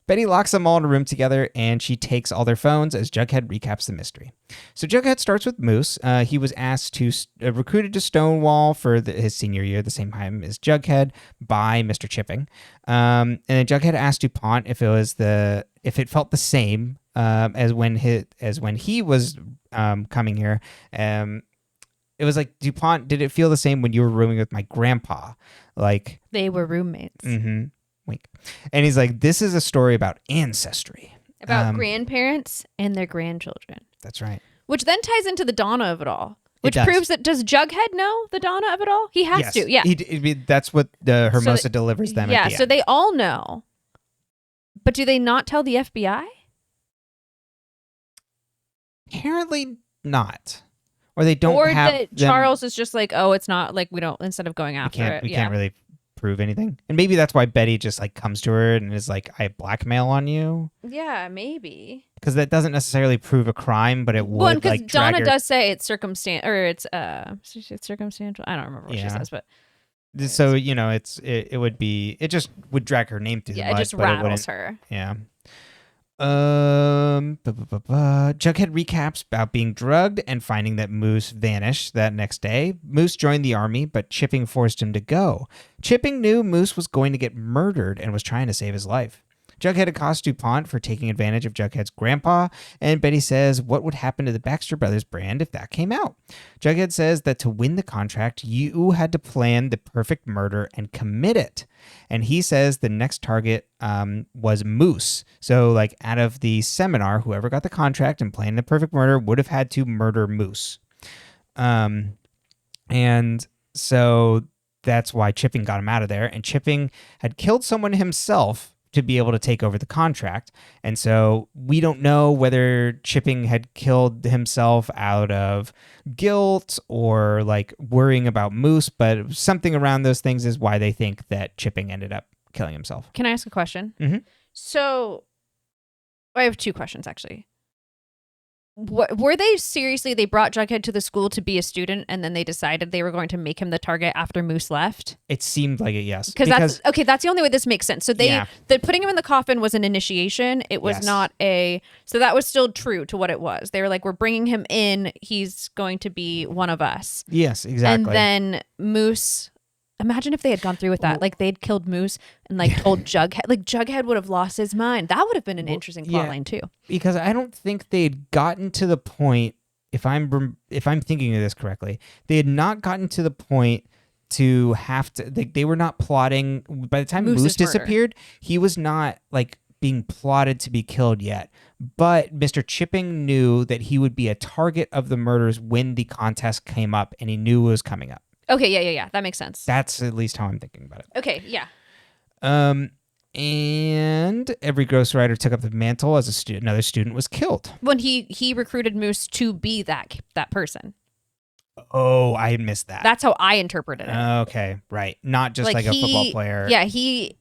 Betty locks them all in a room together, and she takes all their phones as Jughead recaps the mystery. So Jughead starts with Moose. He was asked to recruited to Stonewall for his senior year, the same time as Jughead, by Mr. Chipping. And then Jughead asked Dupont if it felt the same as when he was coming here. It was like, Dupont, did it feel the same when you were rooming with my grandpa? Like, they were roommates. Mm-hmm. Wink. And he's like, this is a story about ancestry. About grandparents and their grandchildren. That's right. Which then ties into the Donna of it all. Which proves that, does Jughead know the Donna of it all? He has to, yeah. That's what the Hermosa delivers them at the end. So they all know. But do they not tell the FBI? Apparently not. Or they don't or have that Charles is just like, oh, it's not like we don't, instead of going after it. We can't really prove anything. And maybe that's why Betty just like comes to her and is like, I blackmail on you. Yeah, maybe. Because that doesn't necessarily prove a crime, but it would like drag Donna her. does say it's circumstantial, or it's circumstantial. I don't remember what she says, but so you know, it would be, it just would drag her name through the mud. It just rattles her. Yeah. Jughead recaps about being drugged and finding that Moose vanished that next day. Moose joined the army, but Chipping forced him to go. Chipping knew Moose was going to get murdered and was trying to save his life. Jughead accosts Dupont for taking advantage of Jughead's grandpa, and Betty says, what would happen to the Baxter Brothers brand if that came out? Jughead says that to win the contract, you had to plan the perfect murder and commit it. And he says the next target was Moose. So, like, out of the seminar, whoever got the contract and planned the perfect murder would have had to murder Moose. And so that's why Chipping got him out of there. And Chipping had killed someone himself to be able to take over the contract. And so we don't know whether Chipping had killed himself out of guilt or like worrying about Moose, but something around those things is why they think that Chipping ended up killing himself. Can I ask a question? Mm-hmm. So I have two questions, actually. Were they seriously, they brought Jughead to the school to be a student and then they decided they were going to make him the target after Moose left? It seemed like it, yes. Because that's the only way this makes sense. So the putting him in the coffin was an initiation. It was not so that was still true to what it was. They were like, we're bringing him in. He's going to be one of us. Yes, exactly. And then Moose, imagine if they had gone through with that. Like they'd killed Moose and like told Jughead. Like Jughead would have lost his mind. That would have been an interesting plotline too. Because I don't think they'd gotten to the point, if I'm thinking of this correctly, they had not gotten to the point to have to. They were not plotting. By the time Moose disappeared, he was not like being plotted to be killed yet. But Mr. Chipping knew that he would be a target of the murders when the contest came up, and he knew it was coming up. Okay, yeah. That makes sense. That's at least how I'm thinking about it. Okay, yeah. And every ghostwriter took up the mantle as another student was killed. When he recruited Moose to be that person. Oh, I missed that. That's how I interpreted it. Okay, right. Not just like a football player. Yeah, he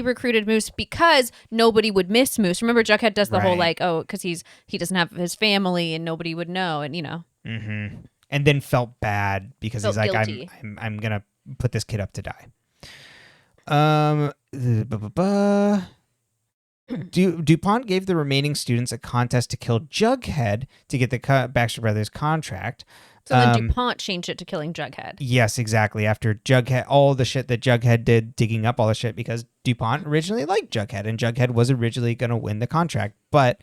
recruited Moose because nobody would miss Moose. Remember, Jughead does the whole like, because he doesn't have his family and nobody would know, and you know. Mm-hmm. And then felt bad because he's like, guilty. I'm gonna put this kid up to die. Dupont gave the remaining students a contest to kill Jughead to get the Baxter Brothers contract. So then Dupont changed it to killing Jughead. Yes, exactly. After Jughead, all the shit that Jughead did, digging up all the shit, because Dupont originally liked Jughead, and Jughead was originally going to win the contract, but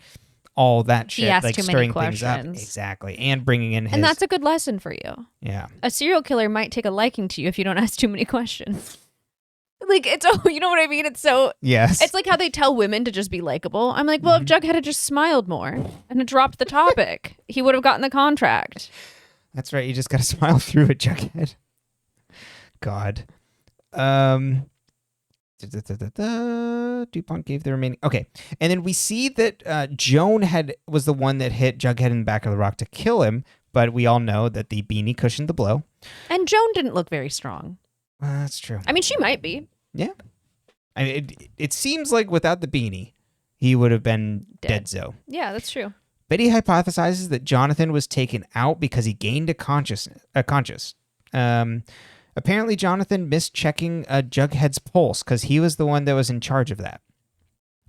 all that shit, like stirring things up, exactly, and bringing in his... And that's a good lesson for you. Yeah. A serial killer might take a liking to you if you don't ask too many questions. Like, it's, you know what I mean? It's so... Yes. It's like how they tell women to just be likable. I'm like, well, if Jughead had just smiled more and had dropped the topic, he would have gotten the contract. That's right. You just got to smile through it, Jughead. God. Dupont gave the remaining... Okay. And then we see that Joan was the one that hit Jughead in the back of the rock to kill him, but we all know that the beanie cushioned the blow. And Joan didn't look very strong. That's true. I mean, she might be. Yeah. I mean, it seems like without the beanie, he would have been dead-zo. Yeah, that's true. Betty hypothesizes that Jonathon was taken out because he gained a conscious. Apparently, Jonathon missed checking Jughead's pulse because he was the one that was in charge of that.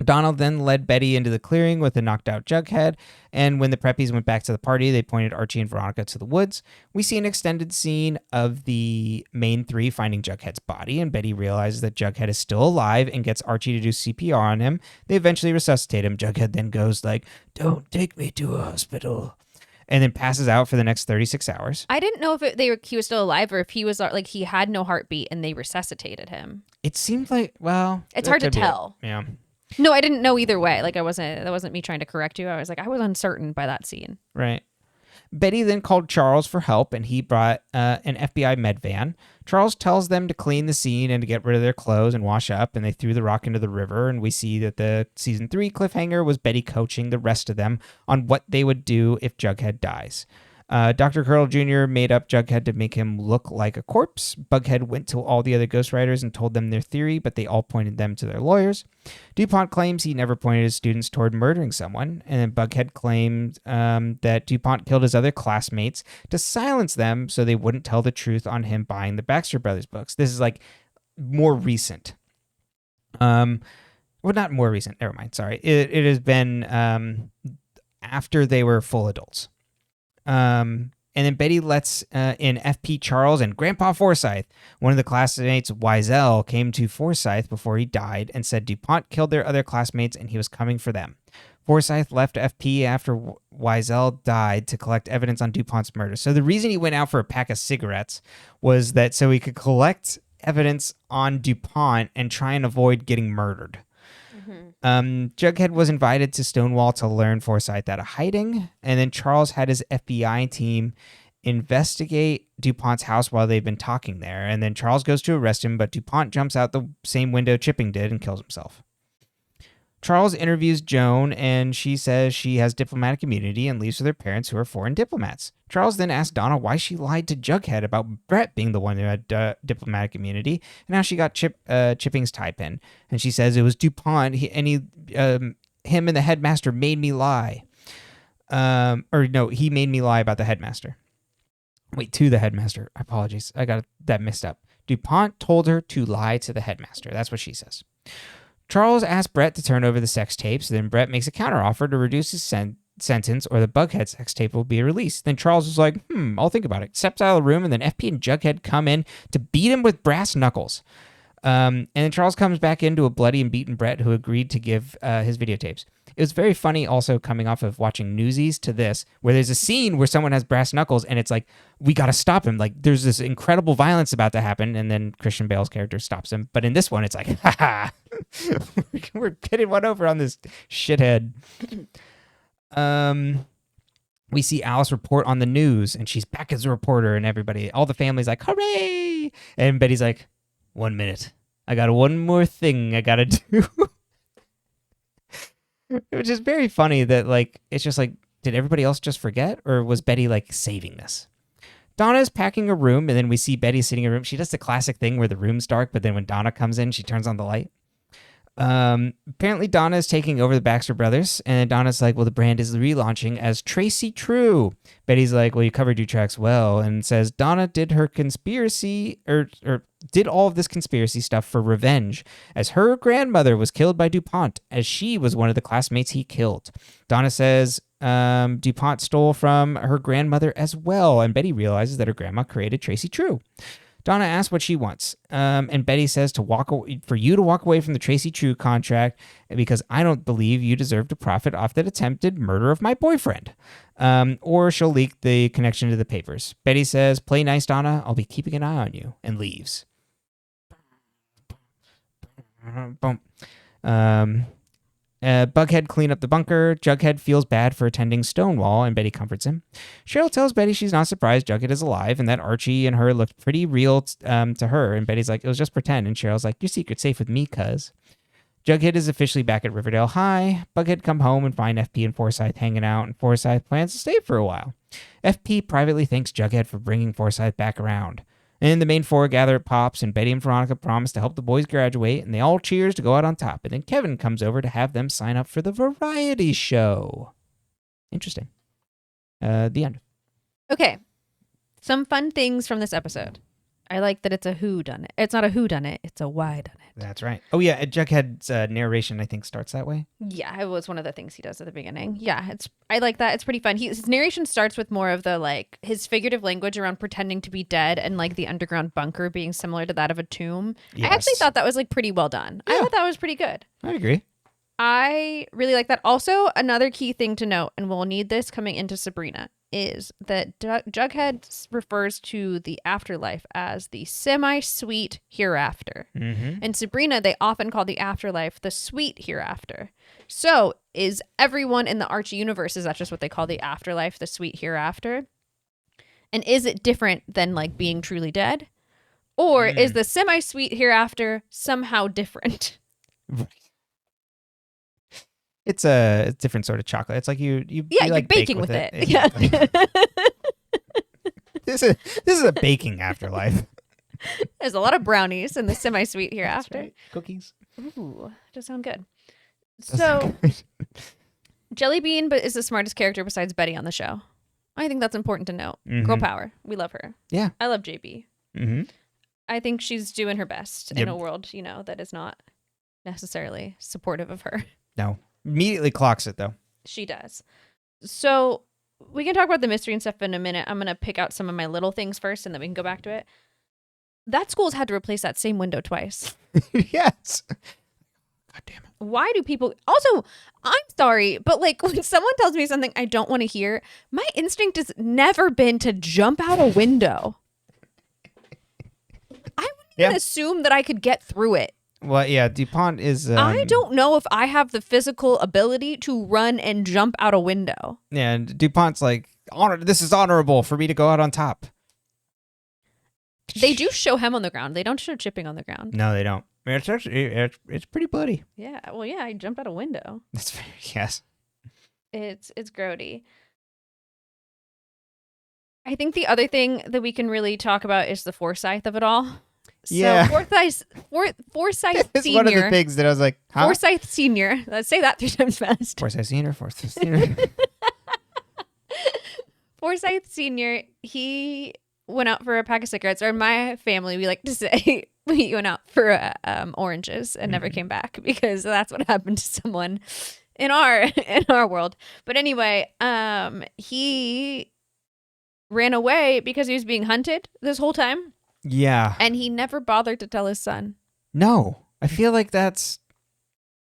Donald then led Betty into the clearing with a knocked-out Jughead, and when the preppies went back to the party, they pointed Archie and Veronica to the woods. We see an extended scene of the main three finding Jughead's body, and Betty realizes that Jughead is still alive and gets Archie to do CPR on him. They eventually resuscitate him. Jughead then goes like, "Don't take me to a hospital," and then passes out for the next 36 hours. I didn't know if he was still alive or if he was like he had no heartbeat and they resuscitated him. It seemed like, well... It's hard to tell. Yeah. No, I didn't know either way. Like that wasn't me trying to correct you. I was uncertain by that scene. Right. Betty then called Charles for help, and he brought an FBI med van. Charles tells them to clean the scene and to get rid of their clothes and wash up, and they threw the rock into the river, and we see that the season 3 cliffhanger was Betty coaching the rest of them on what they would do if Jughead dies. Dr. Curl Jr. made up Jughead to make him look like a corpse. Bughead went to all the other ghostwriters and told them their theory, but they all pointed them to their lawyers. Dupont claims he never pointed his students toward murdering someone, and then Bughead claimed that Dupont killed his other classmates to silence them so they wouldn't tell the truth on him buying the Baxter Brothers books. This is like more recent. Well, not more recent. Never mind. Sorry. It has been after they were full adults. And then Betty lets in FP Charles and Grandpa Forsythe. One of the classmates, Wiesel, came to Forsythe before he died and said Dupont killed their other classmates and he was coming for them. Forsythe left FP after Wiesel died to collect evidence on Dupont's murder. So the reason he went out for a pack of cigarettes was that so he could collect evidence on Dupont and try and avoid getting murdered. Jughead was invited to Stonewall to learn Forsythe out of hiding, and then Charles had his FBI team investigate Dupont's house while they've been talking there, and then Charles goes to arrest him, but Dupont jumps out the same window Chipping did and kills himself. Charles interviews Joan, and she says she has diplomatic immunity and leaves with her parents who are foreign diplomats. Charles then asks Donna why she lied to Jughead about Brett being the one who had diplomatic immunity, and how she got Chipping's tie pin. And she says it was Dupont, him and the headmaster made me lie. He made me lie about the headmaster. Wait, to the headmaster. Apologies. I got that mixed up. Dupont told her to lie to the headmaster. That's what she says. Charles asks Brett to turn over the sex tapes. Then Brett makes a counteroffer to reduce his sentence or the Bughead sex tape will be released. Then Charles is like, I'll think about it. Steps out of the room, and then FP and Jughead come in to beat him with brass knuckles. And then Charles comes back into a bloody and beaten Brett who agreed to give his videotapes. It was very funny also coming off of watching Newsies to this, where there's a scene where someone has brass knuckles and it's like, we got to stop him. Like there's this incredible violence about to happen. And then Christian Bale's character stops him. But in this one, it's like, we're getting one over on this shithead. We see Alice report on the news and she's back as a reporter and all the family's like, hooray. And Betty's like, 1 minute. I got one more thing I got to do. Which is very funny that, like, it's just like, did everybody else just forget? Or was Betty, like, saving this? Donna's packing a room, and then we see Betty sitting in a room. She does the classic thing where the room's dark, but then when Donna comes in, she turns on the light. Apparently Donna is taking over the Baxter Brothers, and Donna's like, well, the brand is relaunching as Tracy True. Betty's like, well, you covered your tracks well, and says Donna did her conspiracy, or did all of this conspiracy stuff for revenge, as her grandmother was killed by Dupont, as she was one of the classmates he killed. Donna says Dupont stole from her grandmother as well, and Betty realizes that her grandma created Tracy True. Donna asks what she wants, and Betty says for you to walk away from the Tracy True contract because I don't believe you deserve to profit off that attempted murder of my boyfriend. Or she'll leak the connection to the papers. Betty says, play nice, Donna. I'll be keeping an eye on you, and leaves. Bughead clean up the bunker. Jughead feels bad for attending Stonewall, and Betty comforts him. Cheryl tells Betty she's not surprised Jughead is alive, and that Archie and her looked pretty real to her. And Betty's like, it was just pretend. And Cheryl's like, your secret's safe with me, cuz. Jughead is officially back at Riverdale High. Bughead come home and find FP and Forsythe hanging out, and Forsythe plans to stay for a while. FP privately thanks Jughead for bringing Forsythe back around. And the main four gather at Pop's, and Betty and Veronica promise to help the boys graduate, and they all cheers to go out on top. And then Kevin comes over to have them sign up for the variety show. Interesting. The end. Okay. Some fun things from this episode. I like that it's a whodunit. It's not a whodunit, it's a whydunit. That's right. Oh, yeah. Jughead's narration, I think, starts that way. Yeah, it was one of the things he does at the beginning. Yeah, I like that. It's pretty fun. His narration starts with more of the, like, his figurative language around pretending to be dead and, like, the underground bunker being similar to that of a tomb. Yes. I actually thought that was, like, pretty well done. Yeah. I thought that was pretty good. I agree. I really like that. Also, another key thing to note, and we'll need this coming into Sabrina, is that Jughead refers to the afterlife as the semi-sweet hereafter. Mm-hmm. In Sabrina, they often call the afterlife the sweet hereafter. So is everyone in the Archie universe, is that just what they call the afterlife, the sweet hereafter? And is it different than, like, being truly dead? Or is the semi-sweet hereafter somehow different? It's a different sort of chocolate. It's like you like baking with it. Yeah. This is a baking afterlife. There's a lot of brownies in the semi-sweet hereafter. Right. Cookies. Ooh, does sound good. So, Jelly Bean is the smartest character besides Betty on the show. I think that's important to note. Mm-hmm. Girl power. We love her. Yeah. I love JB. Mm-hmm. I think she's doing her best in a world, that is not necessarily supportive of her. No. Immediately clocks it, though. She does. So we can talk about the mystery and stuff in a minute. I'm going to pick out some of my little things first and then we can go back to it. That school's had to replace that same window twice. Yes. God damn it. Why do people... Also, I'm sorry, but like when someone tells me something I don't want to hear, my instinct has never been to jump out a window. I wouldn't even assume that I could get through it. Well, yeah, Dupont is... I don't know if I have the physical ability to run and jump out a window. Yeah, and Dupont's like, this is honorable for me to go out on top. They do show him on the ground. They don't show Chipping on the ground. No, they don't. I mean, it's actually, it's pretty bloody. Yeah, well, yeah, I jumped out a window. That's fair, yes. It's grody. I think the other thing that we can really talk about is the Forsythe of it all. Yeah. So Forsythe It's Senior. one of the things that I was like, huh? Forsythe Senior. Let's say that 3 times fast. Forsythe Senior, Forsythe Senior. Forsythe Senior, he went out for a pack of cigarettes, or in my family, we like to say we went out for oranges and never came back because that's what happened to someone in our world. But anyway, he ran away because he was being hunted this whole time. Yeah. And he never bothered to tell his son. No. I feel like that's...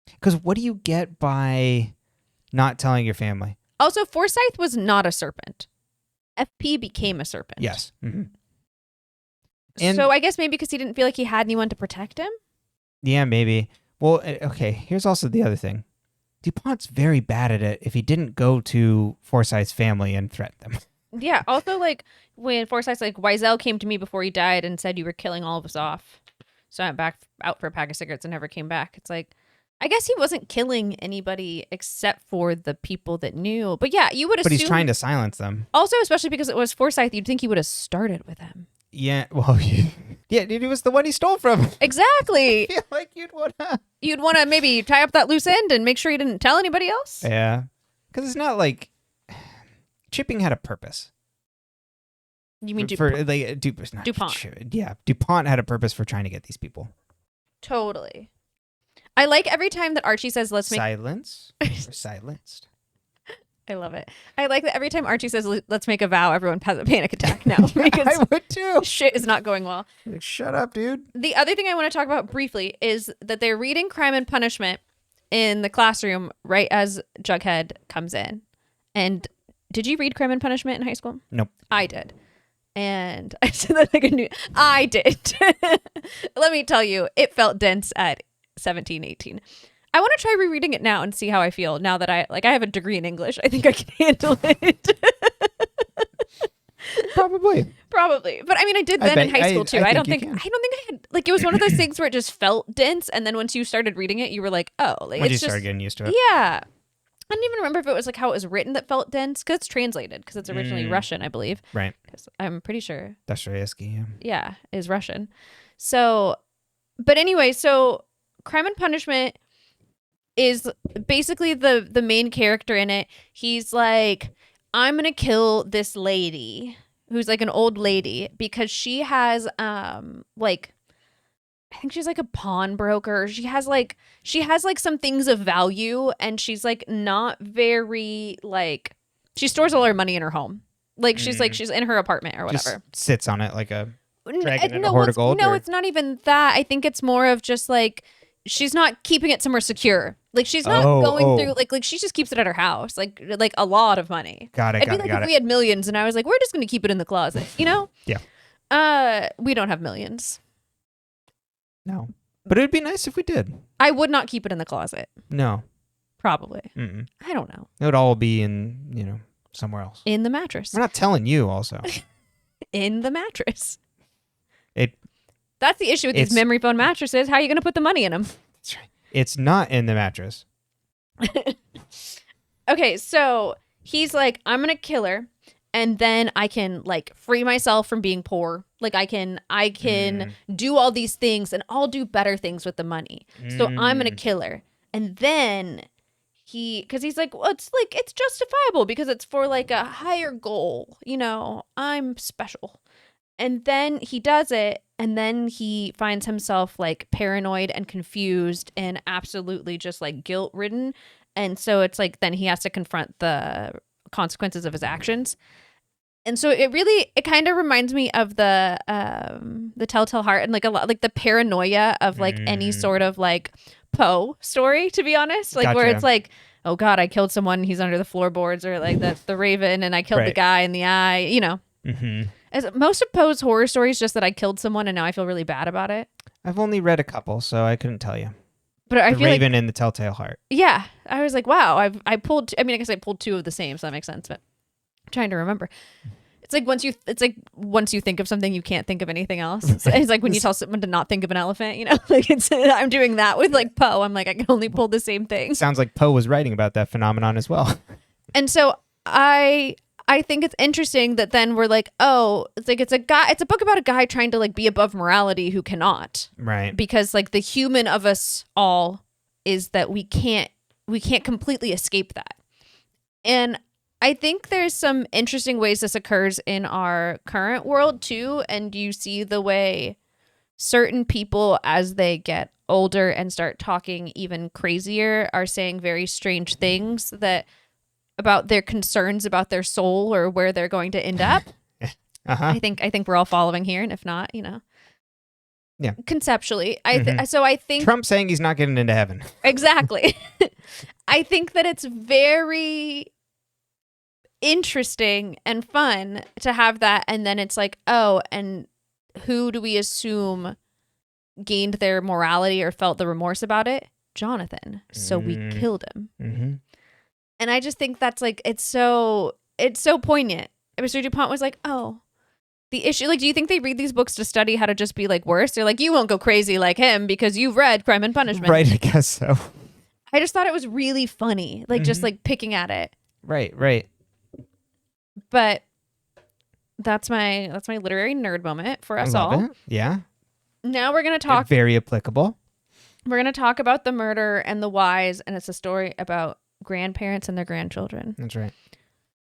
Because what do you get by not telling your family? Also, Forsythe was not a serpent. FP became a serpent. Yes. Mm-hmm. So I guess maybe because he didn't feel like he had anyone to protect him? Yeah, maybe. Well, okay, here's also the other thing. Dupont's very bad at it if he didn't go to Forsythe's family and threaten them. Yeah, also, like, when Forsythe's like, Wiesel came to me before he died and said you were killing all of us off. So I went back out for a pack of cigarettes and never came back. It's like, I guess he wasn't killing anybody except for the people that knew. But yeah, you would assume... But he's trying to silence them. Also, especially because it was Forsythe, you'd think he would have started with him. Yeah, well, yeah, dude, he was the one he stole from. Exactly. I feel like you'd want to maybe tie up that loose end and make sure he didn't tell anybody else. Yeah, because it's not like... Chipping had a purpose. You mean Dupont? Yeah, Dupont had a purpose for trying to get these people. Totally. I like every time that Archie says, let's make... Silence or silenced. I love it. I like that every time Archie says, let's make a vow, everyone has a panic attack now. Because I would too. Shit is not going well. Like, shut up, dude. The other thing I want to talk about briefly is that they're reading Crime and Punishment in the classroom right as Jughead comes in. And did you read Crime and Punishment in high school? Nope. I did. And I said that like a new... I did. Let me tell you, it felt dense at 17, 18. I want to try rereading it now and see how I feel now that I have a degree in English. I think I can handle it. Probably. But I mean, I did then in high school too. I don't think I had, like, it was one of those things where it just felt dense. And then once you started reading it, you were like, oh, like, once you started getting used to it. Yeah. I don't even remember if it was like how it was written that felt dense, because it's translated, because it's originally Russian, I believe. Right. Because I'm pretty sure. Dostoevsky, yeah, is Russian. So, but anyway, so Crime and Punishment is basically the main character in it. He's like, I'm gonna kill this lady who's like an old lady because she has like, I think she's like a pawnbroker. She has like some things of value, and she's like not very like, she stores all her money in her home. Like she's in her apartment or whatever. Just sits on it like a dragon in a hoard of gold. No, it's not even that. I think it's more of just like, she's not keeping it somewhere secure. Like she's not going through like she just keeps it at her house. Like a lot of money. Got it. It'd be like if we had millions and I was like, we're just gonna keep it in the closet, you know? Yeah. We don't have millions. No. But it'd be nice if we did. I would not keep it in the closet. No. Probably. Mm-mm. I don't know. It would all be in, somewhere else. In the mattress. We're not telling you also. In the mattress. That's the issue with these memory foam mattresses. How are you going to put the money in them? That's right. It's not in the mattress. Okay, so he's like, I'm going to kill her, and then I can like free myself from being poor. Like I can do all these things, and I'll do better things with the money. So I'm going to kill her. And then because he's like, well, it's justifiable because it's for like a higher goal. I'm special. And then he does it, and then he finds himself like paranoid and confused and absolutely just like guilt-ridden. And so it's like then he has to confront the consequences of his actions. And so it kind of reminds me of the Telltale Heart and like a lot like the paranoia of like any sort of like Poe story, to be honest, like where it's like, oh God, I killed someone, he's under the floorboards, or like the Raven, and I killed the guy in the eye, you know. As most of Poe's horror stories, just that I killed someone and now I feel really bad about it. I've only read a couple, so I couldn't tell you. But I the feel Raven and the Telltale Heart. Yeah, I was like, wow, I pulled. I guess I pulled two of the same, so that makes sense. But I'm trying to remember. It's like once you think of something, you can't think of anything else. It's like when you tell someone to not think of an elephant, you know. Like I'm doing that with like Poe. I'm like I can only pull the same thing. Sounds like Poe was writing about that phenomenon as well. And so I think it's interesting that then we're like, oh, it's a book about a guy trying to like be above morality who cannot. Right. Because like the human of us all is that we can't completely escape that. And I think there's some interesting ways this occurs in our current world too. And you see the way certain people, as they get older and start talking even crazier, are saying very strange things about their concerns about their soul or where they're going to end up. I think we're all following here, and if not, you know, yeah, conceptually, so I think Trump saying he's not getting into heaven. Exactly. I think that it's very interesting and fun to have that, and then it's like, oh, and who do we assume gained their morality or felt the remorse about it? Jonathon. So we killed him. And I just think that's like, it's so poignant. Mr. Dupont was like, oh, the issue, like, do you think they read these books to study how to just be like worse? They're like, you won't go crazy like him because you've read Crime and Punishment. Right, I guess so. I just thought it was really funny, like just like picking at it. Right. But that's my literary nerd moment for us all. It. Yeah. Now we're gonna talk. Very applicable. We're gonna talk about the murder and the whys, and it's a story about grandparents and their grandchildren. That's right.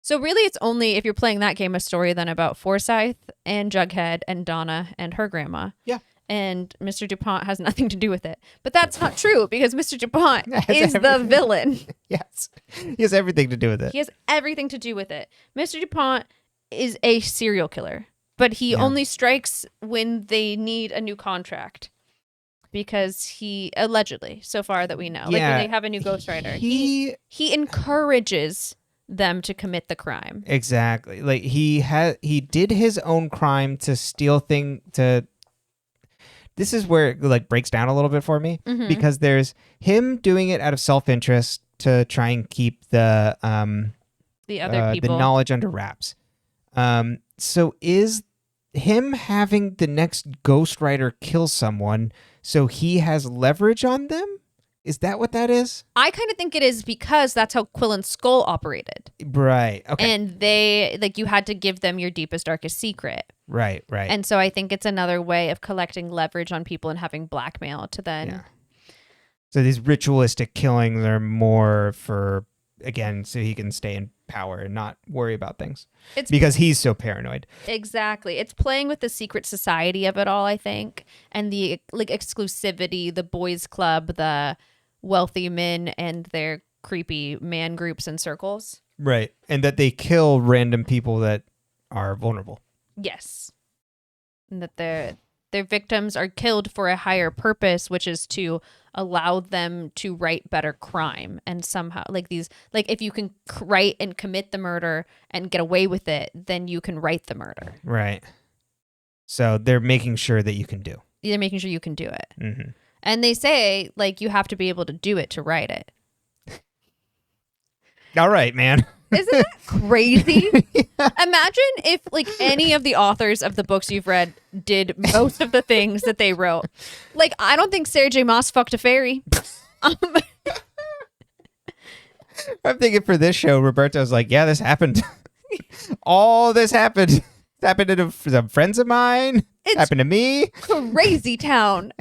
So really, it's only if you're playing that game a story then about Forsythe and Jughead and Donna and her grandma. Yeah. And Mr. Dupont has nothing to do with it. But that's not true because Mr. Dupont is the villain. Yes. He has everything to do with it. He has everything to do with it. Mr. Dupont is a serial killer, but he only strikes when they need a new contract. Because he allegedly, so far that we know, like when they have a new ghostwriter, he encourages them to commit the crime. Exactly. Like he did his own crime to steal This is where it like breaks down a little bit for me because there's him doing it out of self-interest to try and keep the other people, the knowledge under wraps. So is him having the next ghostwriter kill someone so he has leverage on them? Is that what that is? I kind of think it is because that's how Quill and Skull operated. Right. Okay. And they, like, you had to give them your deepest, darkest secret. Right. And so I think it's another way of collecting leverage on people and having blackmail to then... Yeah. So these ritualistic killings are more for, again, so he can stay in power and not worry about things. It's because he's so paranoid. Exactly. It's playing with the secret society of it all, I think. And the like exclusivity, the boys club, the wealthy men and their creepy man groups and circles. Right. And that they kill random people that are vulnerable. Yes. And that their victims are killed for a higher purpose, which is to allow them to write better crime. And somehow, like these, like if you can write and commit the murder and get away with it, then you can write the murder. Right. So they're making sure that you can do. They're making sure you can do it. Mm-hmm. And they say, like, you have to be able to do it to write it. All right, man. Isn't that crazy? Yeah. Imagine if, like, any of the authors of the books you've read did most of the things that they wrote. Like, I don't think Sarah J. Maas fucked a fairy. I'm thinking for this show, Roberto's like, yeah, this happened. All this happened. It happened to some friends of mine. It happened to me. Crazy town.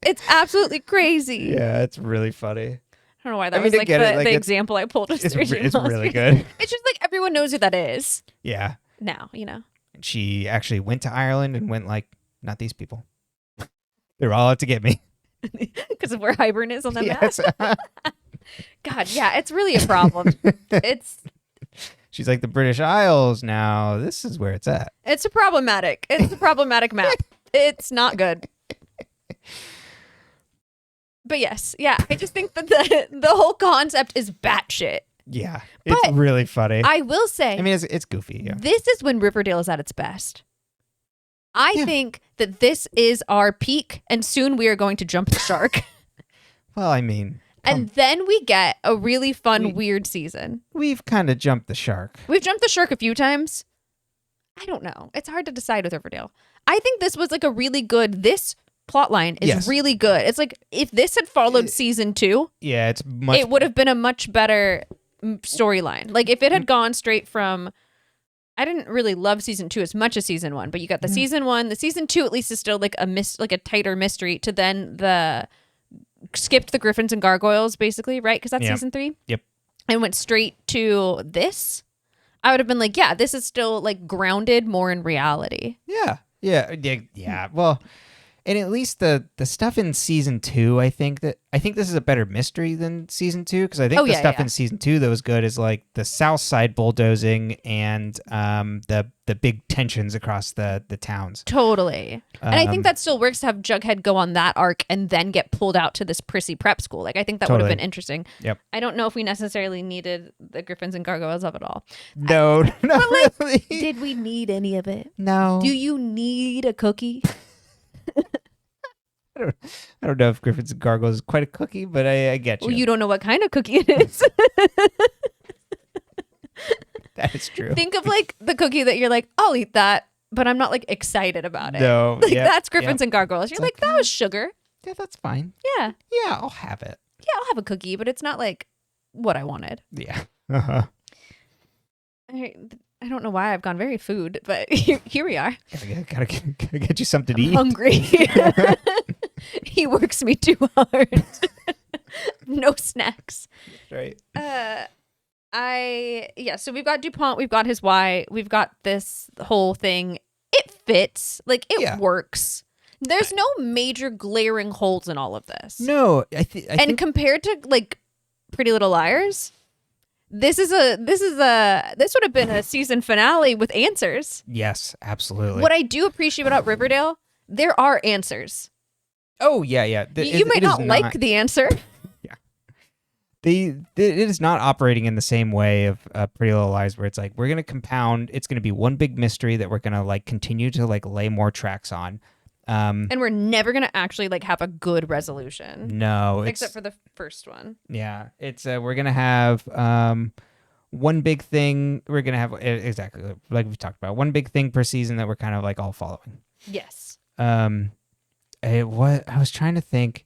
It's absolutely crazy. Yeah, it's really funny. I don't know why that was like the example I pulled. It's really good. It's just like everyone knows who that is. Yeah. Now, you know. And she actually went to Ireland and went like, not these people. They're all out to get me. Because of where Hybern is on the map. God, yeah, it's really a problem. She's like, the British Isles now. This is where it's at. It's a problematic map. It's not good. But yes, yeah, I just think that the whole concept is batshit. Yeah, it's really funny. I will say, I mean, it's goofy. Yeah. This is when Riverdale is at its best. I think that this is our peak, and soon we are going to jump the shark. Well, I mean... And then we get a really fun, weird season. We've kind of jumped the shark. We've jumped the shark a few times. I don't know. It's hard to decide with Riverdale. I think this was like a really good... This plot line is really good. It's like, if this had followed season 2... Yeah, it would have been a much better storyline. Like, if it had gone straight from... I didn't really love season 2 as much as season 1, but you got the season 1. The season 2 at least is still like a tighter mystery, to then the... skipped the Griffins and Gargoyles, basically, right? Because that's season 3. Yep. And went straight to this. I would have been like, yeah, this is still like grounded more in reality. Yeah. Well, and at least the stuff in season 2, I think this is a better mystery than season 2, because I think the stuff in season 2 that was good is like the South Side bulldozing and the big tensions across the towns. Totally. And I think that still works to have Jughead go on that arc and then get pulled out to this prissy prep school. Like, I think that would have been interesting. Yep. I don't know if we necessarily needed the Griffins and Gargoyles of it all. No, not really. Did we need any of it? No. Do you need a cookie? I don't know if Griffins and Gargoyles is quite a cookie, but I get you. Well, you don't know what kind of cookie it is. That is true. Think of like the cookie that you're like, I'll eat that, but I'm not like excited about it. No. Like, that's Griffins and Gargoyles. You're like, that was sugar. Yeah, that's fine. Yeah. Yeah, I'll have it. Yeah, I'll have a cookie, but it's not like what I wanted. Yeah. Uh-huh. I don't know why I've gone very food, but here we are. Gotta get you something to eat. Hungry. He works me too hard. No snacks. Right. So we've got Dupont, we've got his why, we've got this whole thing. It fits. Like, it works. There's no major glaring holes in all of this. No, I think compared to like Pretty Little Liars, this would have been a season finale with answers. Yes, absolutely. What I do appreciate about Riverdale, there are answers. Oh yeah. You might not like the answer. Yeah. It is not operating in the same way of Pretty Little Lies, where it's like, we're gonna compound. It's gonna be one big mystery that we're gonna like continue to like lay more tracks on. And we're never gonna actually like have a good resolution. No, except for the first one. Yeah, it's we're gonna have one big thing. We're gonna have exactly like we've talked about, one big thing per season that we're kind of like all following. Yes. I was trying to think,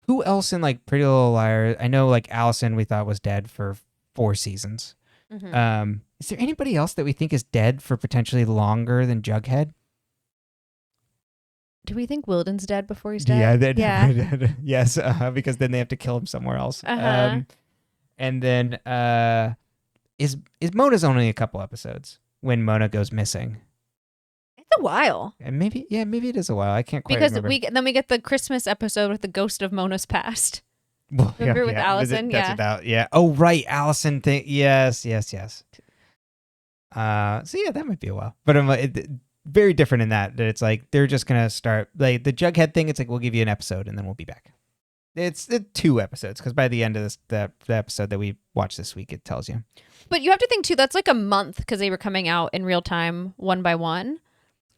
who else in like Pretty Little Liars? I know like Allison we thought was dead for 4 seasons. Mm-hmm. Is there anybody else that we think is dead for potentially longer than Jughead? Do we think Wilden's dead before he's dead? Yeah. Yes, because then they have to kill him somewhere else. Uh-huh. And then is Mona's only a couple episodes when Mona goes missing? It's a while. And maybe it is a while. I can't quite remember. Because we get the Christmas episode with the ghost of Mona's past. Well, Remember with Allison? Oh, right. Allison thing. Yes. So yeah, that might be a while. But very different in that it's like they're just going to start like the Jughead thing. It's like, we'll give you an episode and then we'll be back. It's 2 episodes, because by the end of the episode that we watched this week, it tells you. But you have to think too, that's like a month, because they were coming out in real time one by one.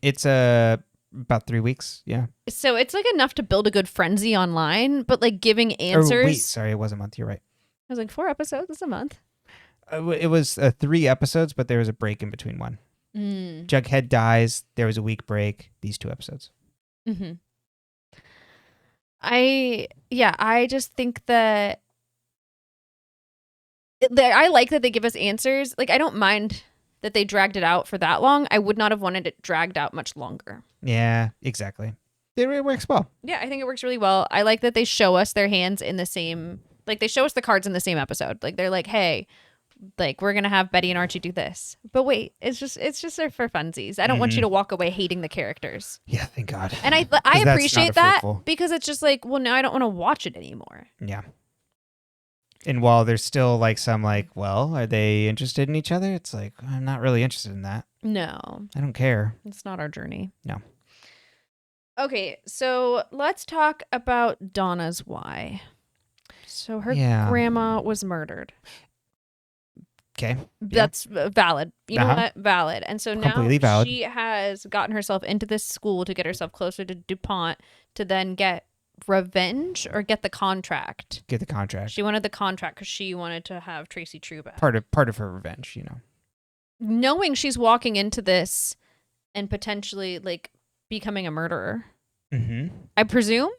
It's about 3 weeks. Yeah. So it's like enough to build a good frenzy online, but like giving answers. Wait, sorry, it was a month. You're right. I was like 4 episodes. It's a month. It was 3 episodes, but there was a break in between one. Jughead dies. There was a week break. These 2 episodes. Mm-hmm. I just think that I like that they give us answers. Like, I don't mind that they dragged it out for that long. I would not have wanted it dragged out much longer. Yeah, exactly. It works well. Yeah, I think it works really well. I like that they show us their hands in the same, like they show us the cards in the same episode. Like, they're like, hey, like, we're going to have Betty and Archie do this. But wait, it's just there for funsies. I don't want you to walk away hating the characters. Yeah, thank God. And I appreciate that, because it's just like, well, now I don't want to watch it anymore. Yeah. And while there's still like some like, well, are they interested in each other? It's like, I'm not really interested in that. No. I don't care. It's not our journey. No. Okay, so let's talk about Donna's why. So her grandma was murdered. Okay. That's valid. You know what? Valid. And so now valid. She has gotten herself into this school to get herself closer to Dupont to then get revenge or get the contract. Get the contract. She wanted the contract because she wanted to have Tracy True back. Part of her revenge, you know. Knowing she's walking into this and potentially like becoming a murderer. Mm-hmm. I presume?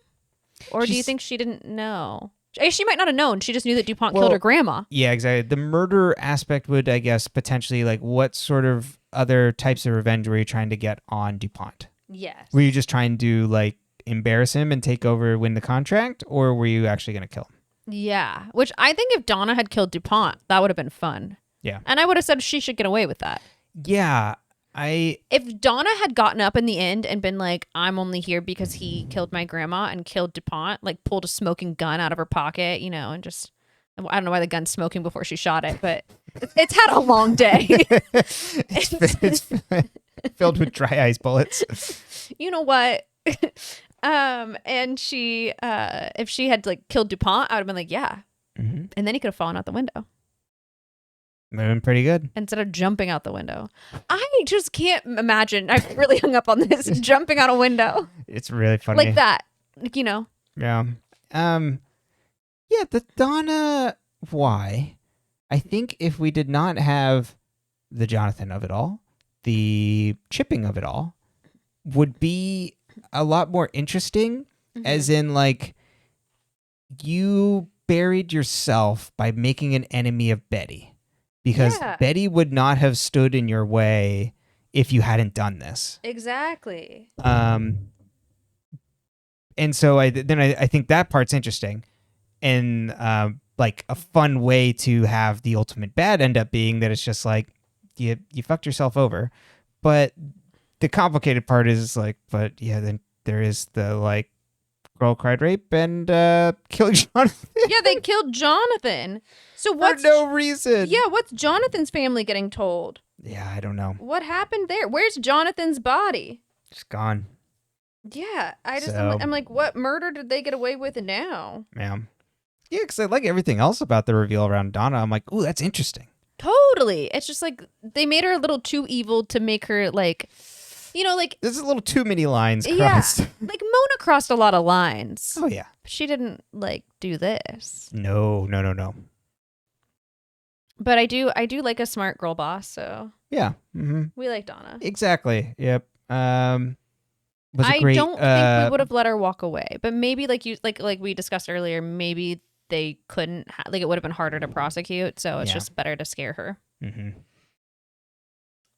Or do you think she didn't know? She might not have known. She just knew that Dupont killed her grandma. Yeah, exactly. The murder aspect would, I guess, potentially like what sort of other types of revenge were you trying to get on Dupont? Yes. Were you just trying to like embarrass him and take over, win the contract, or were you actually going to kill him? Yeah, which I think if Donna had killed Dupont, that would have been fun. Yeah. And I would have said she should get away with that. Yeah. If Donna had gotten up in the end and been like, I'm only here because he killed my grandma and killed Dupont, like pulled a smoking gun out of her pocket, you know, and just, I don't know why the gun's smoking before she shot it, but it's had a long day. it's filled with dry ice bullets. You know what? And she, if she had like killed Dupont, I would have been like, yeah. Mm-hmm. And then he could have fallen out the window. Would have been pretty good. Instead of jumping out the window. I just can't imagine. I've really hung up on this. Jumping out a window. It's really funny. Like that. Like, you know. Yeah. Yeah, the Donna why. I think if we did not have the Jonathon of it all, the chipping of it all would be a lot more interesting, as in like you buried yourself by making an enemy of Betty. Because Betty would not have stood in your way if you hadn't done this. Exactly. And so I think that part's interesting, and like a fun way to have the ultimate bad end up being that it's just like you fucked yourself over. But the complicated part is like, but yeah, then there is the like girl cried rape and killing Jonathon. Yeah, they killed Jonathon. So what's for no reason? Yeah, what's Jonathon's family getting told? Yeah, I don't know. What happened there? Where's Jonathon's body? Just gone. Yeah, I'm like, what murder did they get away with now? Yeah, because I like everything else about the reveal around Donna. I'm like, ooh, that's interesting. Totally. It's just like they made her a little too evil to make her like, you know, like there's a little too many lines crossed. Yeah, like Mona crossed a lot of lines. Oh yeah, she didn't like do this. No. But I do like a smart girl boss. So yeah, we like Donna. Exactly. Yep. I don't think we would have let her walk away, but maybe like we discussed earlier, maybe they couldn't like it would have been harder to prosecute. So it's just better to scare her. Mm-hmm.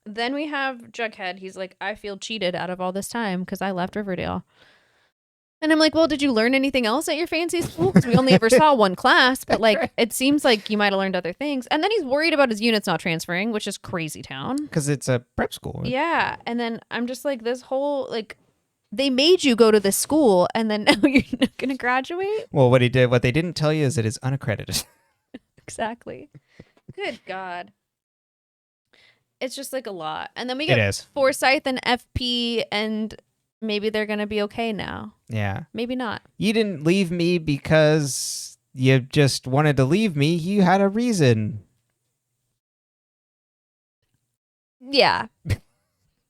Then we have Jughead. He's like, I feel cheated out of all this time because I left Riverdale. And I'm like, well, did you learn anything else at your fancy school? Because we only ever saw one class, but like, it seems like you might have learned other things. And then he's worried about his units not transferring, which is crazy town. Because it's a prep school. Yeah. And then I'm just like, this whole, like, they made you go to this school and then now you're not going to graduate? Well, what they didn't tell you is it is unaccredited. Exactly. Good God. It's just like a lot. And then we get Forsythe and FP and maybe they're going to be okay now. Yeah. Maybe not. You didn't leave me because you just wanted to leave me. You had a reason. Yeah.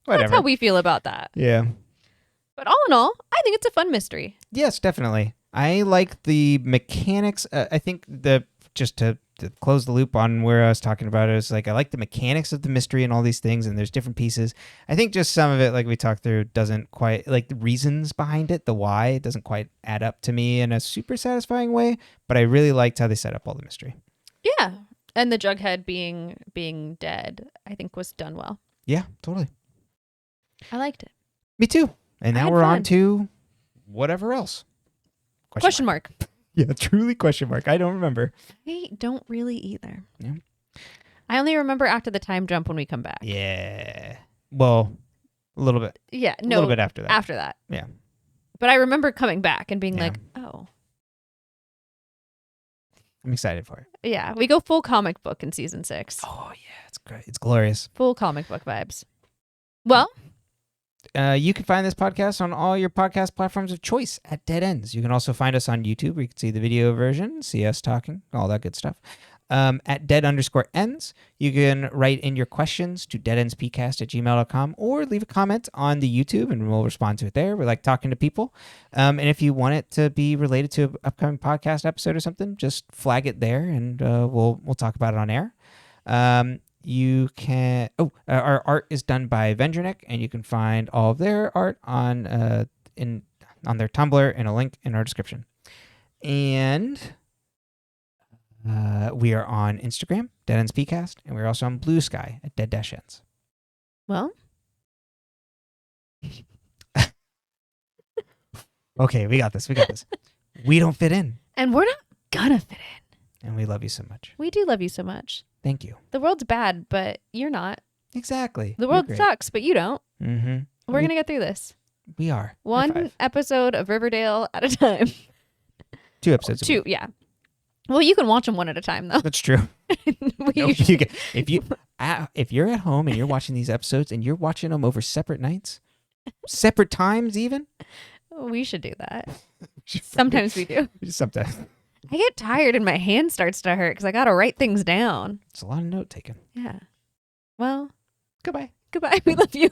Whatever. That's how we feel about that. Yeah. But all in all, I think it's a fun mystery. Yes, definitely. I like the mechanics. I think just to close the loop on where I was talking about it, was like I like the mechanics of the mystery and all these things, and there's different pieces. I think just some of it, like we talked through, doesn't quite, like the reasons behind it, the why, it doesn't quite add up to me in a super satisfying way, but I really liked how they set up all the mystery. Yeah. And the Jughead being dead, I think was done well. Yeah, totally. I liked it. Me too. And now we're on to whatever else. Question mark. Yeah, truly question mark. I don't remember. I don't really either. Yeah. I only remember after the time jump when we come back. Yeah. Well, a little bit. Yeah. No. A little bit after that. After that. Yeah. But I remember coming back and being like, oh. I'm excited for it. Yeah, we go full comic book in season 6. Oh yeah, it's great. It's glorious. Full comic book vibes. Well, you can find this podcast on all your podcast platforms of choice at Dead Ends. You can also find us on YouTube where you can see the video version, see us talking, all that good stuff. At dead_ends. You can write in your questions to deadendspcast@gmail.com or leave a comment on the YouTube and we'll respond to it there. We like talking to people. And if you want it to be related to an upcoming podcast episode or something, just flag it there and we'll talk about it on air. You can. Our art is done by Vendrinic, and you can find all of their art on their Tumblr and a link in our description. And we are on Instagram, deadendspcast, and we're also on Blue Sky at dead-ends. Well. Okay, we got this. We don't fit in. And we're not gonna fit in. And we love you so much. We do love you so much. Thank you. The world's bad, but you're not. Exactly. The world sucks, but you don't. Mm-hmm. We're going to get through this. We are. One episode of Riverdale at a time. 2 episodes. 2, yeah. Well, you can watch them one at a time, though. That's true. If you're at home and you're watching these episodes and you're watching them over separate nights, separate times even, we should do that. Sometimes we do. Sometimes. I get tired and my hand starts to hurt because I got to write things down. It's a lot of note taking. Yeah. Well, goodbye. Goodbye. We love you.